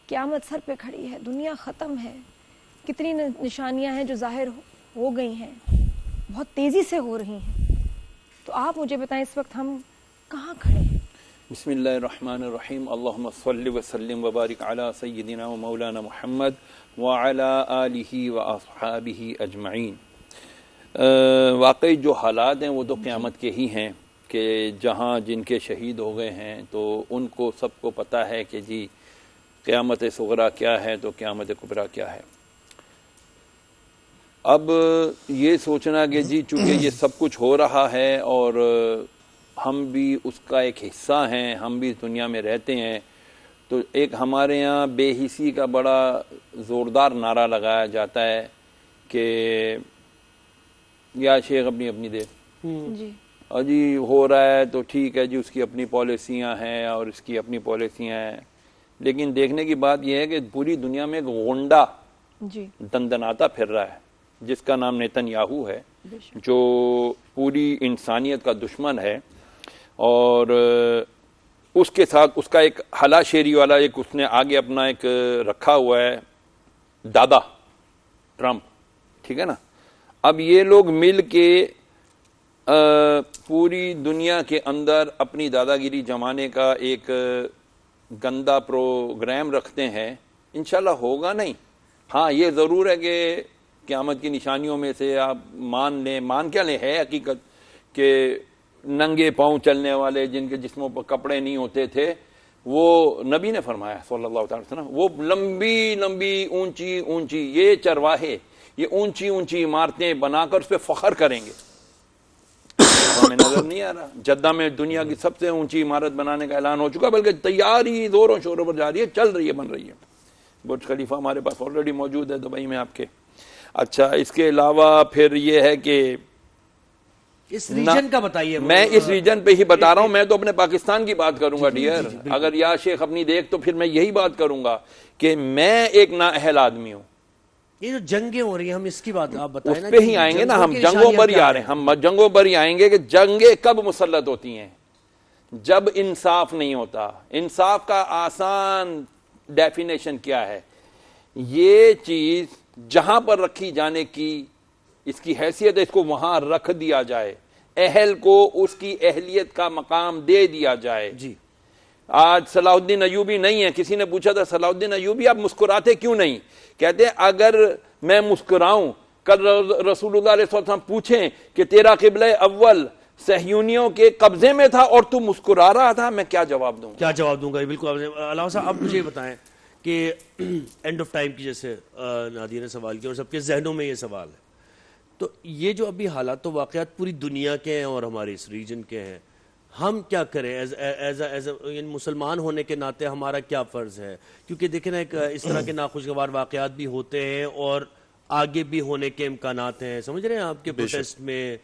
قیامت سر پہ کھڑی ہے، دنیا ختم ہے، کتنی نشانیاں ہیں جو ظاہر ہو گئی ہیں، بہت تیزی سے ہو رہی ہیں. تو آپ مجھے بتائیں اس وقت ہم کہاں کھڑے ہیں؟ بسم اللہ الرحمن الرحیم. اللہم صلی وسلم وبارک علی سیدنا و مولانا محمد وعلی آلہ و اصحابہ اجمعین. واقعی جو حالات ہیں وہ تو قیامت کے ہی ہیں کہ جہاں جن کے شہید ہو گئے ہیں تو ان کو سب کو پتہ ہے کہ جی قیامت صغریٰ کیا ہے تو قیامت کبریٰ کیا ہے. اب یہ سوچنا کہ جی چونکہ یہ سب کچھ ہو رہا ہے اور ہم بھی اس کا ایک حصہ ہیں، ہم بھی اس دنیا میں رہتے ہیں، تو ایک ہمارے یہاں بے حسی کا بڑا زوردار نعرہ لگایا جاتا ہے کہ یا شیخ اپنی اپنی دے جی جی ہو رہا ہے تو ٹھیک ہے جی، اس کی اپنی پالیسیاں ہیں اور اس کی اپنی پالیسیاں ہیں. لیکن دیکھنے کی بات یہ ہے کہ پوری دنیا میں ایک غنڈہ جی دندناتا پھر رہا ہے جس کا نام نیتن یاہو ہے، جو پوری انسانیت کا دشمن ہے، اور اس کے ساتھ اس کا ایک ہلا شیری والا ایک اس نے آگے اپنا ایک رکھا ہوا ہے دادا ٹرمپ، ٹھیک ہے نا. اب یہ لوگ مل کے پوری دنیا کے اندر اپنی دادا گیری جمانے کا ایک گندا پروگرام رکھتے ہیں. انشاءاللہ ہوگا نہیں. ہاں یہ ضرور ہے کہ قیامت کی نشانیوں میں سے آپ مان لیں، مان کیا لیں، ہے حقیقت کہ ننگے پاؤں چلنے والے جن کے جسموں پر کپڑے نہیں ہوتے تھے، وہ نبی نے فرمایا صلی اللہ علیہ وسلم، وہ لمبی لمبی اونچی اونچی یہ چرواہے یہ اونچی اونچی عمارتیں بنا کر اس پہ فخر کریں گے. ہمیں نظر نہیں آ رہا جدہ میں دنیا کی سب سے اونچی عمارت بنانے کا اعلان ہو چکا، بلکہ تیاری زور و شوروں پر جاری ہے، چل رہی ہے، بن رہی ہے. برج خلیفہ ہمارے پاس آلریڈی موجود ہے دبئی میں آپ کے. اچھا اس کے علاوہ پھر یہ ہے کہ اس ریجن کا بتائیے. میں اس ریجن پہ ہی بتا رہا ہوں، میں تو اپنے پاکستان کی بات کروں گا ڈیئر. اگر یا شیخ اپنی دیکھ تو پھر میں یہی بات کروں گا کہ میں ایک نااہل آدمی ہوں. یہ جو جنگیں ہو رہی ہیں ہم اس کی بات آپ بتائیں نا، اس پہ ہی آئیں گے نا، ہم جنگوں پر ہی آ رہے ہیں، ہم جنگوں پر ہی آئیں گے کہ جنگیں کب مسلط ہوتی ہیں؟ جب انصاف نہیں ہوتا. انصاف کا آسان ڈیفینیشن کیا ہے؟ یہ چیز جہاں پر رکھی جانے کی اس کی حیثیت ہے، اس کو وہاں رکھ دیا جائے، اہل کو اس کی اہلیت کا مقام دے دیا جائے. جی آج صلاح الدین ایوبی نہیں ہے، کسی نے پوچھا تھا صلاح الدین ایوبی آپ مسکراتے کیوں نہیں؟ کہتے اگر میں مسکراؤں، کل رسول اللہ علیہ وسلم پوچھیں کہ تیرا قبلہ اول صہیونیوں کے قبضے میں تھا اور تو مسکرا رہا تھا، میں کیا جواب دوں؟ کیا جواب دوں گا؟ بالکل. علاوہ صاحب آپ مجھے بتائیں کہ اینڈ آف ٹائم کی جیسے نادیہ نے سوال کیا اور سب کے ذہنوں میں یہ سوال ہے، تو یہ جو ابھی حالات و واقعات پوری دنیا کے ہیں اور ہمارے اس ریجن کے ہیں، ہم کیا کریں ایز مسلمان ہونے کے ناطے ہمارا کیا فرض ہے؟ کیونکہ دیکھیں نا ایک اس طرح کے ناخوشگوار واقعات بھی ہوتے ہیں اور آگے بھی ہونے کے امکانات ہیں، سمجھ رہے ہیں آپ کے پروٹیسٹ میں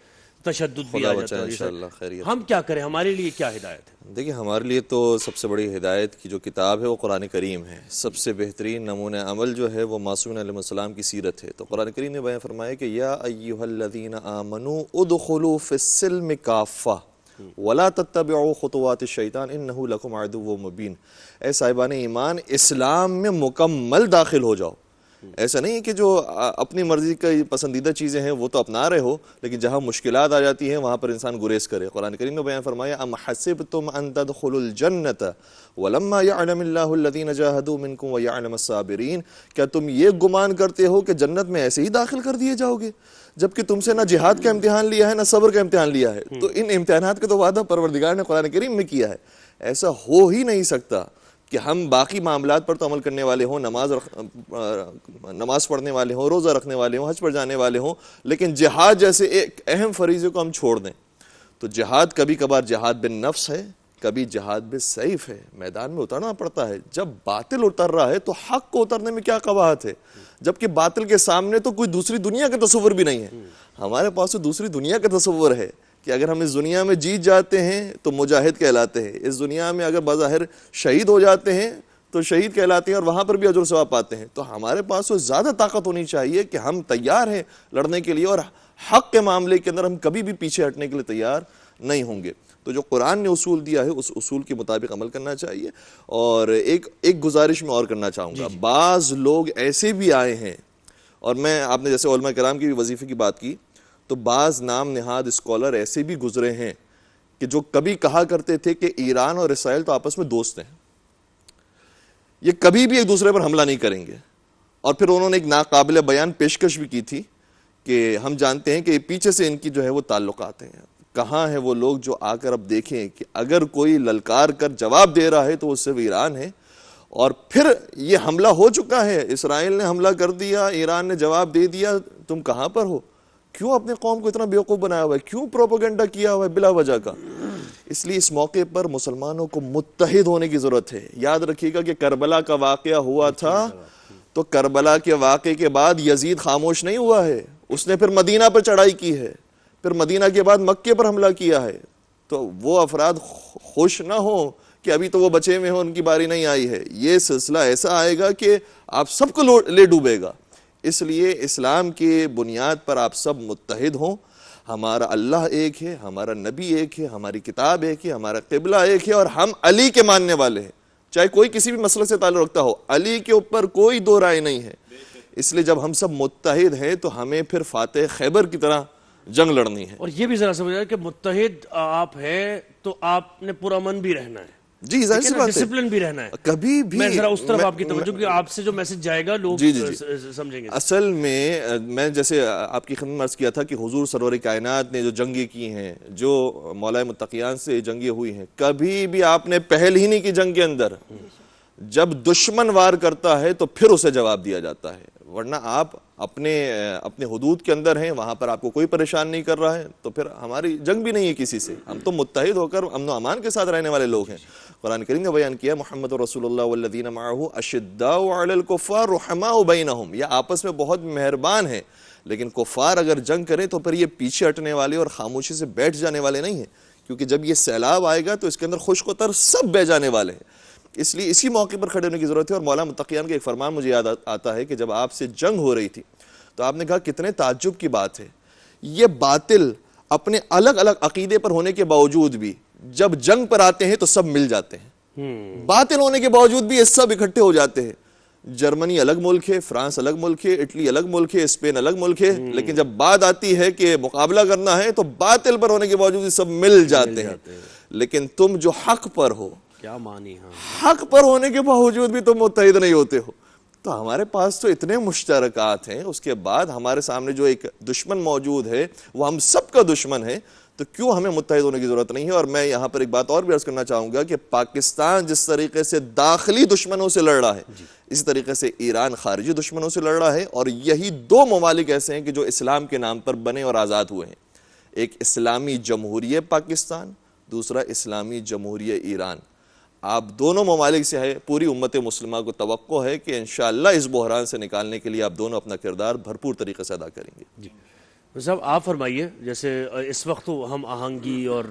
تشدد بھی خدا آ جاتا بچائے ہے. انشاءاللہ خیریت. ہم کیا کریں, ہمارے لیے کیا ہدایت ہے؟ دیکھیں ہمارے لیے تو سب سے بڑی ہدایت کی جو کتاب ہے وہ قرآن کریم ہے. سب سے بہترین نمونہ عمل جو ہے وہ معصومین علیہ السلام کی سیرت ہے. تو قرآن کریم نے بیان فرمایا کہ یا ایھا الذین آمنوا ادخلوا فی السلم کافہ ولا تتبعوا خطوات الشیطان انہ لکم عدو مبین. اے صاحبان ایمان, اسلام میں مکمل داخل ہو جاؤ. ایسا نہیں ہے کہ جو اپنی مرضی کا پسندیدہ چیزیں ہیں وہ تو اپنا رہے ہو, لیکن جہاں مشکلات آ جاتی ہیں وہاں پر انسان گریز کرے. قرآن کریم نے بیان فرمایا ام حسبتم ان تدخلوا الجنۃ ولما يعلم اللہ الذین جاہدوا منکم ویعلم الصابرین. کیا تم یہ گمان کرتے ہو کہ جنت میں ایسے ہی داخل کر دیے جاؤ گے جبکہ تم سے نہ جہاد کا امتحان لیا ہے نہ صبر کا امتحان لیا ہے؟ تو ان امتحانات کا تو وعدہ پروردگار نے قرآن کریم میں کیا ہے. ایسا ہو ہی نہیں سکتا کہ ہم باقی معاملات پر تو عمل کرنے والے ہوں, نماز پڑھنے والے ہوں, روزہ رکھنے والے ہوں, حج پر جانے والے ہوں, لیکن جہاد جیسے ایک اہم فریضے کو ہم چھوڑ دیں. تو جہاد کبھی کبھار جہاد بن نفس ہے, کبھی جہاد بن سیف ہے. میدان میں اترنا پڑتا ہے. جب باطل اتر رہا ہے تو حق کو اترنے میں کیا قباحت ہے, جبکہ باطل کے سامنے تو کوئی دوسری دنیا کا تصور بھی نہیں ہے. ہمارے پاس تو دوسری دنیا کا تصور ہے کہ اگر ہم اس دنیا میں جیت جاتے ہیں تو مجاہد کہلاتے ہیں, اس دنیا میں اگر بظاہر شہید ہو جاتے ہیں تو شہید کہلاتے ہیں اور وہاں پر بھی اجر و ثواب پاتے ہیں. تو ہمارے پاس تو زیادہ طاقت ہونی چاہیے کہ ہم تیار ہیں لڑنے کے لیے, اور حق کے معاملے کے اندر ہم کبھی بھی پیچھے ہٹنے کے لیے تیار نہیں ہوں گے. تو جو قرآن نے اصول دیا ہے اس اصول کے مطابق عمل کرنا چاہیے. اور ایک گزارش میں اور کرنا چاہوں گا. بعض لوگ ایسے بھی آئے ہیں, اور میں آپ نے جیسے علماء کرام کی بھی وظیفے کی بات کی, تو بعض نام نہاد اسکالر ایسے بھی گزرے ہیں کہ جو کبھی کہا کرتے تھے کہ ایران اور اسرائیل تو آپس میں دوست ہیں, یہ کبھی بھی ایک دوسرے پر حملہ نہیں کریں گے. اور پھر انہوں نے ایک ناقابل بیان پیشکش بھی کی تھی کہ ہم جانتے ہیں کہ پیچھے سے ان کی جو ہے وہ تعلقات ہیں. کہاں ہیں وہ لوگ جو آ کر اب دیکھیں کہ اگر کوئی للکار کر جواب دے رہا ہے تو اس سے وہ ایران ہے, اور پھر یہ حملہ ہو چکا ہے, اسرائیل نے حملہ کر دیا, ایران نے جواب دے دیا. تم کہاں پر ہو؟ کیوں اپنے قوم کو اتنا بیوقوف بنایا ہوا ہے؟ کیوں پروپیگنڈا کیا ہوا ہے بلا وجہ کا؟ اس لیے اس موقع پر مسلمانوں کو متحد ہونے کی ضرورت ہے. یاد رکھیے گا کہ کربلا کا واقعہ ہوا تھا, تو کربلا کے واقعے کے بعد یزید خاموش نہیں ہوا ہے, اس نے پھر مدینہ پر چڑھائی کی ہے, پھر مدینہ کے بعد مکے پر حملہ کیا ہے. تو وہ افراد خوش نہ ہوں کہ ابھی تو وہ بچے میں ہوں, ان کی باری نہیں آئی ہے. یہ سلسلہ ایسا آئے گا کہ آپ سب کو لے ڈوبے گا. اس لیے اسلام کی بنیاد پر آپ سب متحد ہوں. ہمارا اللہ ایک ہے, ہمارا نبی ایک ہے, ہماری کتاب ایک ہے, ہمارا قبلہ ایک ہے, اور ہم علی کے ماننے والے ہیں. چاہے کوئی کسی بھی مسئلے سے تعلق رکھتا ہو, علی کے اوپر کوئی دو رائے نہیں ہے. اس لیے جب ہم سب متحد ہیں تو ہمیں پھر فاتح خیبر کی طرح جنگ لڑنی ہے. اور یہ بھی ذرا سمجھ رہا ہے کہ متحد آپ ہیں تو آپ نے پورا من بھی رہنا ہے, جی ظاہر سی بات ہے, ڈسپلن بھی رہنا ہے. کبھی بھی میں ذرا اس طرف آپ کی توجہ, کہ آپ سے جو میسج جائے گا لوگ سمجھیں گے. اصل میں جیسے آپ کی خدمت میں عرض کیا تھا کہ حضور سرور کائنات نے جو جنگیں کی ہیں, جو مولا متقیان سے جنگیں ہوئی ہیں, کبھی بھی آپ نے پہل ہی نہیں کی جنگ کے اندر. جب دشمن وار کرتا ہے تو پھر اسے جواب دیا جاتا ہے, ورنہ آپ اپنے حدود کے اندر ہیں, وہاں پر آپ کو کوئی پریشان نہیں کر رہا ہے, تو پھر ہماری جنگ بھی نہیں ہے کسی سے. ہم تو متحد ہو کر امن و امان کے ساتھ رہنے والے لوگ ہیں. قرآن کریم نے بیان کیا محمد رسول اللہ والذین معہ اشداء علی الکفار رحماء بینہم, یہ آپس میں بہت مہربان ہیں, لیکن کفار اگر جنگ کریں تو پھر یہ پیچھے ہٹنے والے اور خاموشی سے بیٹھ جانے والے نہیں ہیں, کیونکہ جب یہ سیلاب آئے گا تو اس کے اندر خشک و تر سب بہ جانے والے ہیں. اس لیے اسی موقع پر کھڑے ہونے کی ضرورت ہے. اور مولا متقیان کا ایک فرمان مجھے یاد آتا ہے کہ جب آپ سے جنگ ہو رہی تھی تو آپ نے کہا کتنے تعجب کی بات ہے, یہ باطل اپنے الگ الگ عقیدے پر ہونے کے باوجود بھی جب جنگ پر آتے ہیں تو سب مل جاتے ہیں. باطل ہونے کے باوجود بھی یہ سب اکٹھے ہو جاتے ہیں. جرمنی الگ ملک ہے, فرانس الگ ملک ہے, اٹلی الگ ملک ہے, اسپین الگ ملک ہے, لیکن جب بات آتی ہے کہ مقابلہ کرنا ہے تو باطل پر ہونے کے باوجود سب مل جاتے ہیں. لیکن تم جو حق پر ہو, کیا مانی, حق پر ہونے کے باوجود بھی تم متحد نہیں ہوتے ہو. تو ہمارے پاس تو اتنے مشترکات ہیں, اس کے بعد ہمارے سامنے جو ایک دشمن موجود ہے وہ ہم سب کا دشمن ہے, تو کیوں ہمیں متحد ہونے کی ضرورت نہیں ہے. اور میں یہاں پر ایک بات اور بھی عرض کرنا چاہوں گا کہ پاکستان جس طریقے سے داخلی دشمنوں سے لڑ رہا ہے, اسی طریقے سے ایران خارجی دشمنوں سے لڑ رہا ہے. اور یہی دو ممالک ایسے ہیں کہ جو اسلام کے نام پر بنے اور آزاد ہوئے ہیں, ایک اسلامی جمہوریہ پاکستان, دوسرا اسلامی جمہوریہ ایران. آپ دونوں ممالک سے ہے, پوری امت مسلمہ کو توقع ہے کہ انشاءاللہ اس بحران سے نکالنے کے لیے آپ دونوں اپنا کردار بھرپور طریقے سے ادا کریں گے. صاحب آپ فرمائیے، جیسے اس وقت تو ہم آہنگی اور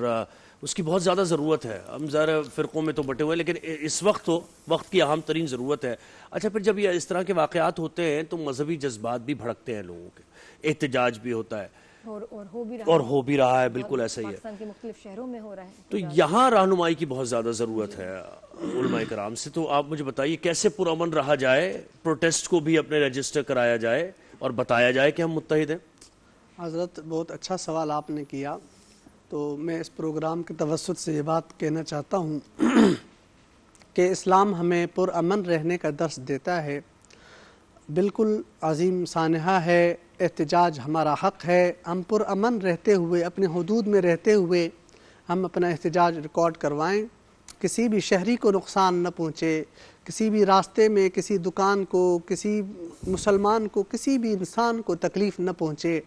اس کی بہت زیادہ ضرورت ہے، ہم ظاہر فرقوں میں تو بٹے ہوئے ہیں، لیکن اس وقت تو وقت کی اہم ترین ضرورت ہے۔ اچھا، پھر جب یہ اس طرح کے واقعات ہوتے ہیں تو مذہبی جذبات بھی بھڑکتے ہیں لوگوں کے، احتجاج بھی ہوتا ہے اور ہو بھی رہا ہے، بالکل ایسا ہی ہے۔ پاکستان کے مختلف شہروں میں ہو رہا ہے تو یہاں رہنمائی کی بہت زیادہ ضرورت ہے علماء کرام سے۔ تو آپ مجھے بتائیے کیسے پرامن رہا جائے، پروٹیسٹ کو بھی اپنے رجسٹر کرایا جائے اور بتایا جائے کہ ہم متحد ہیں؟ حضرت بہت اچھا سوال آپ نے کیا، تو میں اس پروگرام کے توسط سے یہ بات کہنا چاہتا ہوں کہ اسلام ہمیں پرامن رہنے کا درس دیتا ہے۔ بالکل عظیم سانحہ ہے، احتجاج ہمارا حق ہے، ہم پرامن رہتے ہوئے اپنے حدود میں رہتے ہوئے ہم اپنا احتجاج ریکارڈ کروائیں، کسی بھی شہری کو نقصان نہ پہنچے، کسی بھی راستے میں کسی دکان کو، کسی مسلمان کو، کسی بھی انسان کو تکلیف نہ پہنچے،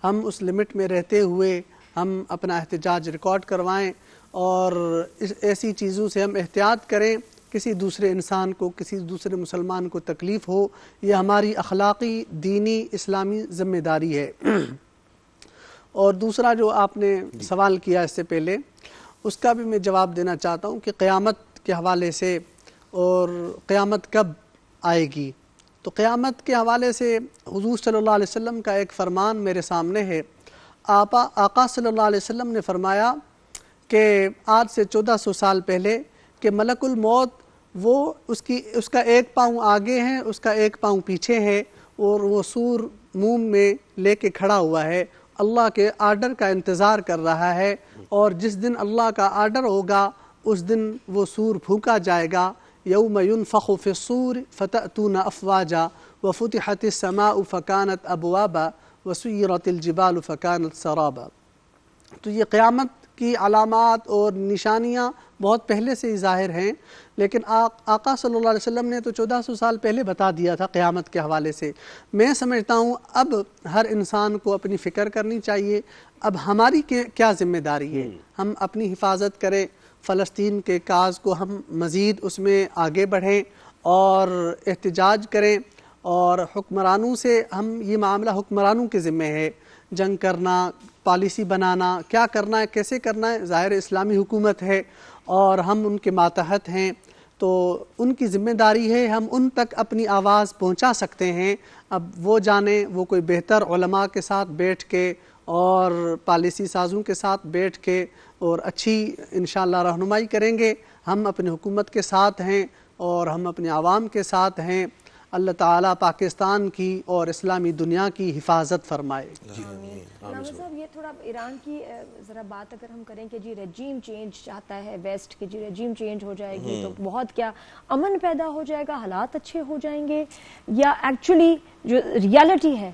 ہم اس لمٹ میں رہتے ہوئے ہم اپنا احتجاج ریکارڈ کروائیں اور ایسی چیزوں سے ہم احتیاط کریں، کسی دوسرے انسان کو، کسی دوسرے مسلمان کو تکلیف ہو، یہ ہماری اخلاقی، دینی، اسلامی ذمہ داری ہے۔ اور دوسرا جو آپ نے سوال کیا اس سے پہلے، اس کا بھی میں جواب دینا چاہتا ہوں کہ قیامت کے حوالے سے اور قیامت کب آئے گی۔ تو قیامت کے حوالے سے حضور صلی اللہ علیہ وسلم کا ایک فرمان میرے سامنے ہے۔ آقا صلی اللہ علیہ وسلم نے فرمایا کہ آج سے 1400 سال پہلے کہ ملک الموت وہ اس کا ایک پاؤں آگے ہے، اس کا ایک پاؤں پیچھے ہے، اور وہ سور منہ میں لے کے کھڑا ہوا ہے، اللہ کے آرڈر کا انتظار کر رہا ہے، اور جس دن اللہ کا آرڈر ہوگا اس دن وہ سور پھونکا جائے گا۔ یوم ينفخ في الصور فتأتون افواجا وفتحت السماء فكانت ابوابا وسيرت الجبال فكانت سرابا۔ تو یہ قیامت کی علامات اور نشانیاں بہت پہلے سے ہی ظاہر ہیں، لیکن آقا صلی اللہ علیہ وسلم نے تو 1400 سال پہلے بتا دیا تھا قیامت کے حوالے سے۔ میں سمجھتا ہوں اب ہر انسان کو اپنی فکر کرنی چاہیے، اب ہماری کیا ذمہ داری ہے، ہم اپنی حفاظت کریں، فلسطین کے کاز کو ہم مزید اس میں آگے بڑھیں اور احتجاج کریں، اور حکمرانوں سے ہم یہ معاملہ حکمرانوں کے ذمہ ہے، جنگ کرنا، پالیسی بنانا، کیا کرنا ہے، کیسے کرنا ہے، ظاہر اسلامی حکومت ہے اور ہم ان کے ماتحت ہیں، تو ان کی ذمہ داری ہے، ہم ان تک اپنی آواز پہنچا سکتے ہیں۔ اب وہ جانیں، وہ کوئی بہتر علماء کے ساتھ بیٹھ کے اور پالیسی سازوں کے ساتھ بیٹھ کے اور اچھی انشاءاللہ رہنمائی کریں گے۔ ہم اپنی حکومت کے ساتھ ہیں اور ہم اپنے عوام کے ساتھ ہیں۔ اللہ تعالیٰ پاکستان کی اور اسلامی دنیا کی حفاظت فرمائے۔ علامہ صاحب، یہ تھوڑا ایران کی ذرا بات اگر ہم کریں کہ جی ریجیم چینج چاہتا ہے ویسٹ، کہ جی ریجیم چینج ہو جائے گی تو بہت کیا امن پیدا ہو جائے گا، حالات اچھے ہو جائیں گے، یا ایکچولی جو ریالٹی ہے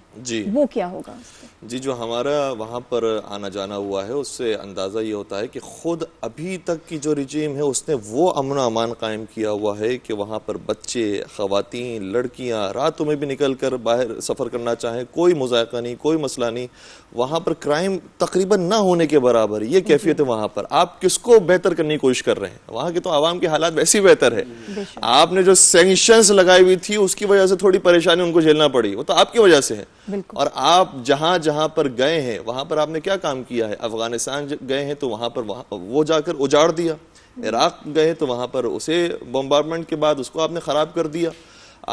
وہ کیا ہوگا؟ جی، جو ہمارا وہاں پر آنا جانا ہوا ہے اس سے اندازہ یہ ہوتا ہے کہ خود ابھی تک کی جو رجیم ہے اس نے وہ امن و امان قائم کیا ہوا ہے کہ وہاں پر بچے، خواتین، لڑکیاں راتوں میں بھی نکل کر باہر سفر کرنا چاہیں، کوئی مذائقہ نہیں، کوئی مسئلہ نہیں، وہاں پر کرائم تقریباً نہ ہونے کے برابر یہ کیفیت ہے وہاں پر۔ آپ کس کو بہتر کرنے کی کوشش کر رہے ہیں؟ وہاں کے تو عوام کے حالات ویسے ہی بہتر ہے۔ آپ نے جو سینکشنز لگائی ہوئی تھی اس کی وجہ سے تھوڑی پریشانی ان کو جھیلنا پڑی، وہ تو آپ کی وجہ سے ہے۔ اور آپ جہاں جہاں پر گئے ہیں وہاں پر آپ نے کیا کام کیا ہے؟ افغانستان گئے ہیں تو وہاں پر وہ جا کر اجاڑ دیا، عراق گئے تو وہاں پر اسے بمبارڈمنٹ کے بعد اس کو آپ نے خراب کر دیا،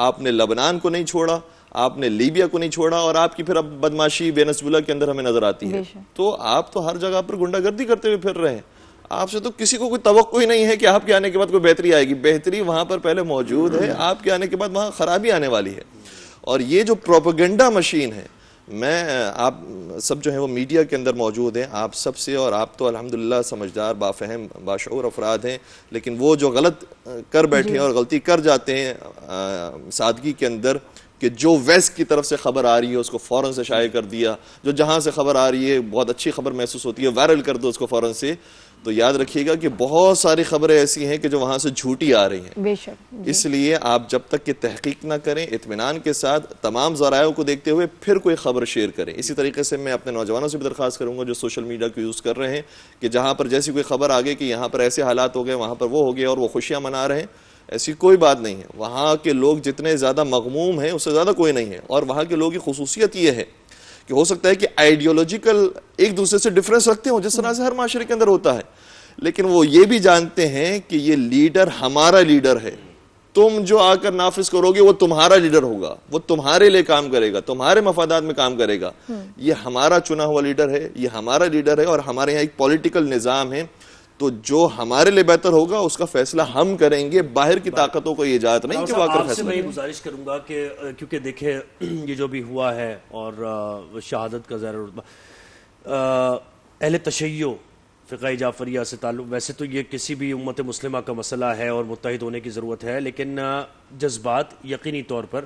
آپ نے لبنان کو نہیں چھوڑا، آپ نے لیبیا کو نہیں چھوڑا، اور آپ کی پھر اب بدماشی وینزویلا کے اندر ہمیں نظر آتی ہے۔ تو آپ تو ہر جگہ پر گنڈا گردی کرتے ہوئے پھر رہے ہیں۔ آپ سے تو کسی کو کوئی توقع ہی نہیں ہے کہ آپ کے آنے کے بعد کوئی بہتری آئے گی۔ بہتری وہاں پر پہلے موجود ہے، آپ کے آنے کے بعد وہاں خرابی آنے والی ہے۔ اور یہ جو پروپیگنڈا مشین ہے، آپ سب جو ہیں وہ میڈیا کے اندر موجود ہیں، آپ سب سے، اور آپ تو الحمدللہ سمجھدار، بافہم، باشعور افراد ہیں، لیکن وہ جو غلط کر بیٹھے ہیں اور غلطی کر جاتے ہیں سادگی کے اندر، کہ جو ویسٹ کی طرف سے خبر آ رہی ہے اس کو فوراً سے شائع کر دیا، جو جہاں سے خبر آ رہی ہے بہت اچھی خبر محسوس ہوتی ہے وائرل کر دو اس کو فوراً سے، تو یاد رکھیے گا کہ بہت ساری خبریں ایسی ہیں کہ جو وہاں سے جھوٹی آ رہی ہیں۔ بے شک۔ اس لیے آپ جب تک کہ تحقیق نہ کریں، اطمینان کے ساتھ تمام ذرائع کو دیکھتے ہوئے پھر کوئی خبر شیئر کریں۔ اسی طریقے سے میں اپنے نوجوانوں سے بھی درخواست کروں گا جو سوشل میڈیا کو یوز کر رہے ہیں کہ جہاں پر جیسی کوئی خبر آگے کہ یہاں پر ایسے حالات ہو گئے، وہاں پر وہ ہو گیا اور وہ خوشیاں منا رہے ہیں، ایسی کوئی بات نہیں ہے۔ وہاں کے لوگ جتنے زیادہ مغموم ہیں اس سے زیادہ کوئی نہیں ہے، اور وہاں کے لوگوں کی خصوصیت یہ ہے کہ ہو سکتا ہے کہ آئیڈیولوجیکل ایک دوسرے سے ڈفرنس رکھتے ہوں جس طرح سے ہر معاشرے کے اندر ہوتا ہے، لیکن وہ یہ بھی جانتے ہیں کہ یہ لیڈر ہمارا لیڈر ہے، تم جو آ کر نافذ کرو گے وہ تمہارا لیڈر ہوگا، وہ تمہارے لیے کام کرے گا، تمہارے مفادات میں کام کرے گا، یہ ہمارا چنا ہوا لیڈر ہے، یہ ہمارا لیڈر ہے، اور ہمارے یہاں ایک پولیٹیکل نظام ہے، تو جو ہمارے لیے بہتر ہوگا اس کا فیصلہ ہم کریں گے، باہر کی طاقتوں کو یہ اجازت نہیں کہ وہ آ کر آپ سے فیصلہ میں یہ کریں۔ گزارش کروں گا کہ کیونکہ دیکھیں یہ جو بھی ہوا ہے اور شہادت کا ظاہر اہل تشیع فقہ جعفریہ سے تعلق، ویسے تو یہ کسی بھی امت مسلمہ کا مسئلہ ہے اور متحد ہونے کی ضرورت ہے، لیکن جذبات یقینی طور پر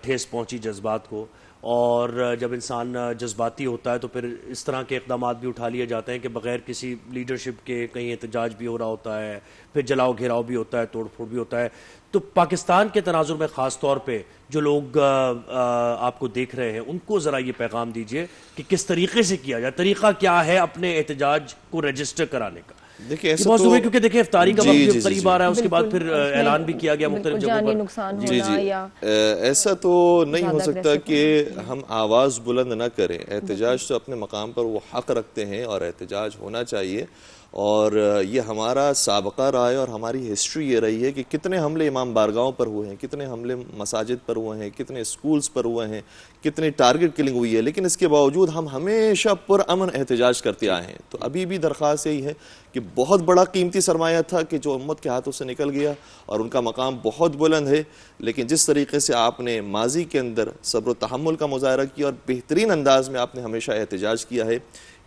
ٹھیس پہنچی جذبات کو، اور جب انسان جذباتی ہوتا ہے تو پھر اس طرح کے اقدامات بھی اٹھا لیے جاتے ہیں کہ بغیر کسی لیڈرشپ کے کہیں احتجاج بھی ہو رہا ہوتا ہے، پھر جلاؤ گھیراؤ بھی ہوتا ہے، توڑ پھوڑ بھی ہوتا ہے۔ تو پاکستان کے تناظر میں خاص طور پہ جو لوگ آپ کو دیکھ رہے ہیں ان کو ذرا یہ پیغام دیجئے کہ کس طریقے سے کیا جائے، طریقہ کیا ہے اپنے احتجاج کو رجسٹر کرانے کا۔ دیکھیں ایسا موضوع ہے کیونکہ دیکھیں افطاری کا وقت بھی قریب آ رہا ہے، اس کے بعد پھر اعلان بھی کیا گیا مختلف جگہوں جانی پر۔ نقصان جی ہونا جی یا ایسا تو نہیں ہو سکتا کہ ہم آواز بلند نہ کریں، احتجاج تو اپنے مقام پر وہ حق رکھتے ہیں اور احتجاج ہونا چاہیے، اور یہ ہمارا سابقہ رہا ہے اور ہماری ہسٹری یہ رہی ہے کہ کتنے حملے امام بارگاہوں پر ہوئے ہیں، کتنے حملے مساجد پر ہوئے ہیں، کتنے سکولز پر ہوئے ہیں، کتنی ٹارگٹ کلنگ ہوئی ہے، لیکن اس کے باوجود ہم ہمیشہ پرامن احتجاج کرتے آئے ہیں۔ تو ابھی بھی درخواست یہی ہے کہ بہت بڑا قیمتی سرمایہ تھا کہ جو امت کے ہاتھوں سے نکل گیا اور ان کا مقام بہت بلند ہے، لیکن جس طریقے سے آپ نے ماضی کے اندر صبر و تحمل کا مظاہرہ کیا اور بہترین انداز میں آپ نے ہمیشہ احتجاج کیا ہے،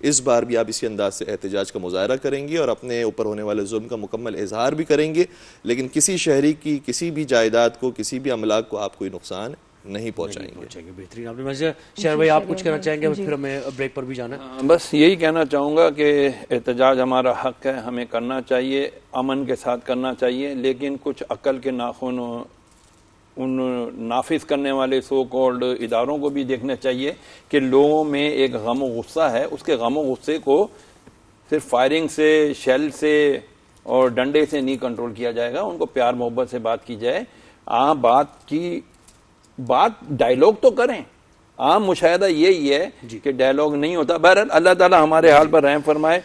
اس بار بھی آپ اسی انداز سے احتجاج کا مظاہرہ کریں گے اور اپنے اوپر ہونے والے ظلم کا مکمل اظہار بھی کریں گے، لیکن کسی شہری کی کسی بھی جائیداد کو، کسی بھی املاک کو آپ کوئی نقصان نہیں پہنچائیں گے۔ بہترین، آپ نے شہر بھائی آپ کچھ کہنا چاہیں گے، پھر ہمیں بریک پر بھی جانا ہے۔ بس یہی کہنا چاہوں گا کہ احتجاج ہمارا حق ہے، ہمیں کرنا چاہیے، امن کے ساتھ کرنا چاہیے، لیکن کچھ عقل کے ناخن ان نافذ کرنے والے سو کالڈ اداروں کو بھی دیکھنا چاہیے کہ لوگوں میں ایک غم و غصہ ہے، اس کے غم و غصے کو صرف فائرنگ سے، شیل سے اور ڈنڈے سے نہیں کنٹرول کیا جائے گا، ان کو پیار محبت سے بات کی جائے۔ عام بات ڈائیلاگ تو کریں، عام مشاہدہ یہی ہے کہ ڈائیلاگ نہیں ہوتا۔ بہرحال اللہ تعالی ہمارے حال پر رحم فرمائے۔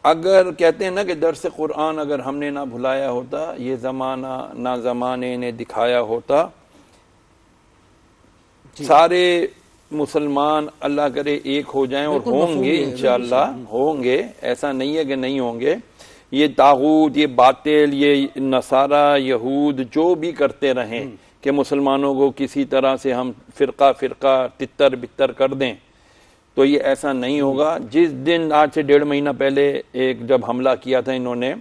اگر کہتے ہیں نا کہ درس قرآن اگر ہم نے نہ بھلایا ہوتا، یہ زمانہ نہ زمانے نے دکھایا ہوتا، سارے مسلمان اللہ کرے ایک ہو جائیں، اور ہوں گے انشاءاللہ ہوں گے، ایسا نہیں ہے کہ نہیں ہوں گے۔ یہ طاغوت، یہ باطل، یہ نصارہ یہود جو بھی کرتے رہیں کہ مسلمانوں کو کسی طرح سے ہم فرقہ تتر بتر کر دیں، تو یہ ایسا نہیں ہوگا۔ جس دن آج سے 1.5 مہینہ پہلے ایک جب حملہ کیا تھا انہوں نے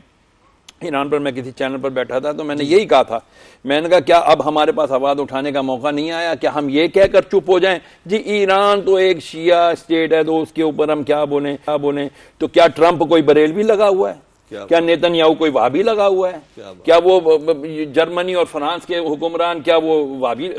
ایران پر، میں کسی چینل پر بیٹھا تھا تو میں نے یہی کہا تھا، میں نے کہا کیا اب ہمارے پاس آواز اٹھانے کا موقع نہیں آیا؟ کیا ہم یہ کہہ کر چپ ہو جائیں جی ایران تو ایک شیعہ اسٹیٹ ہے تو اس کے اوپر ہم کیا بولیں؟ تو کیا ٹرمپ کوئی بریلوی لگا ہوا ہے؟ کیا نیتن یاہو کوئی وہابی لگا ہوا ہے؟ کیا وہ جرمنی اور فرانس کے حکمران کیا وہ وہابی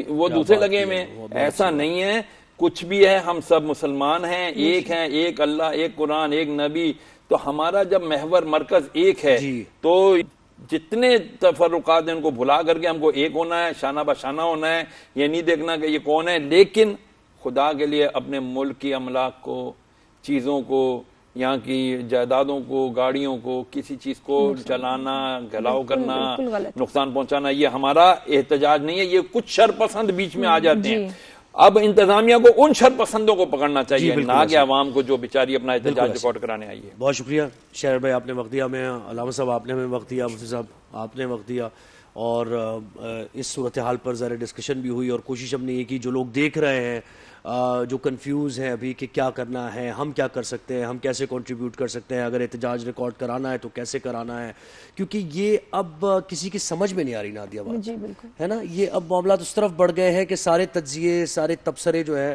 وہ دوسرے لگے ہوئے ہیں؟ ایسا نہیں ہے، کچھ بھی ہے، ہم سب مسلمان ہیں، ایک ہیں، ایک اللہ، ایک قرآن، ایک نبی۔ تو ہمارا جب محور مرکز ایک ہے تو جتنے تفرقات ہیں ان کو بھلا کر کے ہم کو ایک ہونا ہے، شانہ بشانہ ہونا ہے، یہ نہیں دیکھنا کہ یہ کون ہے، لیکن خدا کے لیے اپنے ملک کی املاک کو، چیزوں کو، یہاں کی جائیدادوں کو، گاڑیوں کو، کسی چیز کو جلانا، گھلاؤ کرنا، نقصان پہنچانا، یہ ہمارا احتجاج نہیں ہے۔ یہ کچھ شرپسند بیچ میں آ جاتے ہیں، اب انتظامیہ کو ان شرپسندوں کو پکڑنا چاہیے، نہ کہ عوام کو جو بیچاری اپنا احتجاج ریکارڈ کرانے آئی ہے۔ بہت شکریہ شہر بھائی، آپ نے وقت دیا، میں علامہ صاحب آپ نے ہمیں وقت دیا، مفتی صاحب آپ نے وقت دیا، اور اس صورتحال پر ذرا ڈسکشن بھی ہوئی، اور کوشش ہم نے یہ کی جو لوگ دیکھ رہے ہیں، جو کنفیوز ہیں ابھی کہ کیا کرنا ہے، ہم کیا کر سکتے ہیں، ہم کیسے کنٹریبیوٹ کر سکتے ہیں، اگر احتجاج ریکارڈ کرانا ہے تو کیسے کرانا ہے، کیونکہ یہ اب کسی کی سمجھ میں نہیں آ رہی نادیہ بات، جی بالکل ہے نا، یہ اب معاملات اس طرف بڑھ گئے ہیں کہ سارے تجزیے، سارے تبصرے جو ہے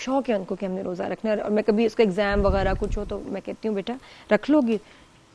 شوق ہے ان کو کہ ہم نے روزہ رکھنا ہے. اور میں کبھی اس کا ایگزام وغیرہ کچھ ہو تو میں کہتی ہوں بیٹا رکھ لو گی,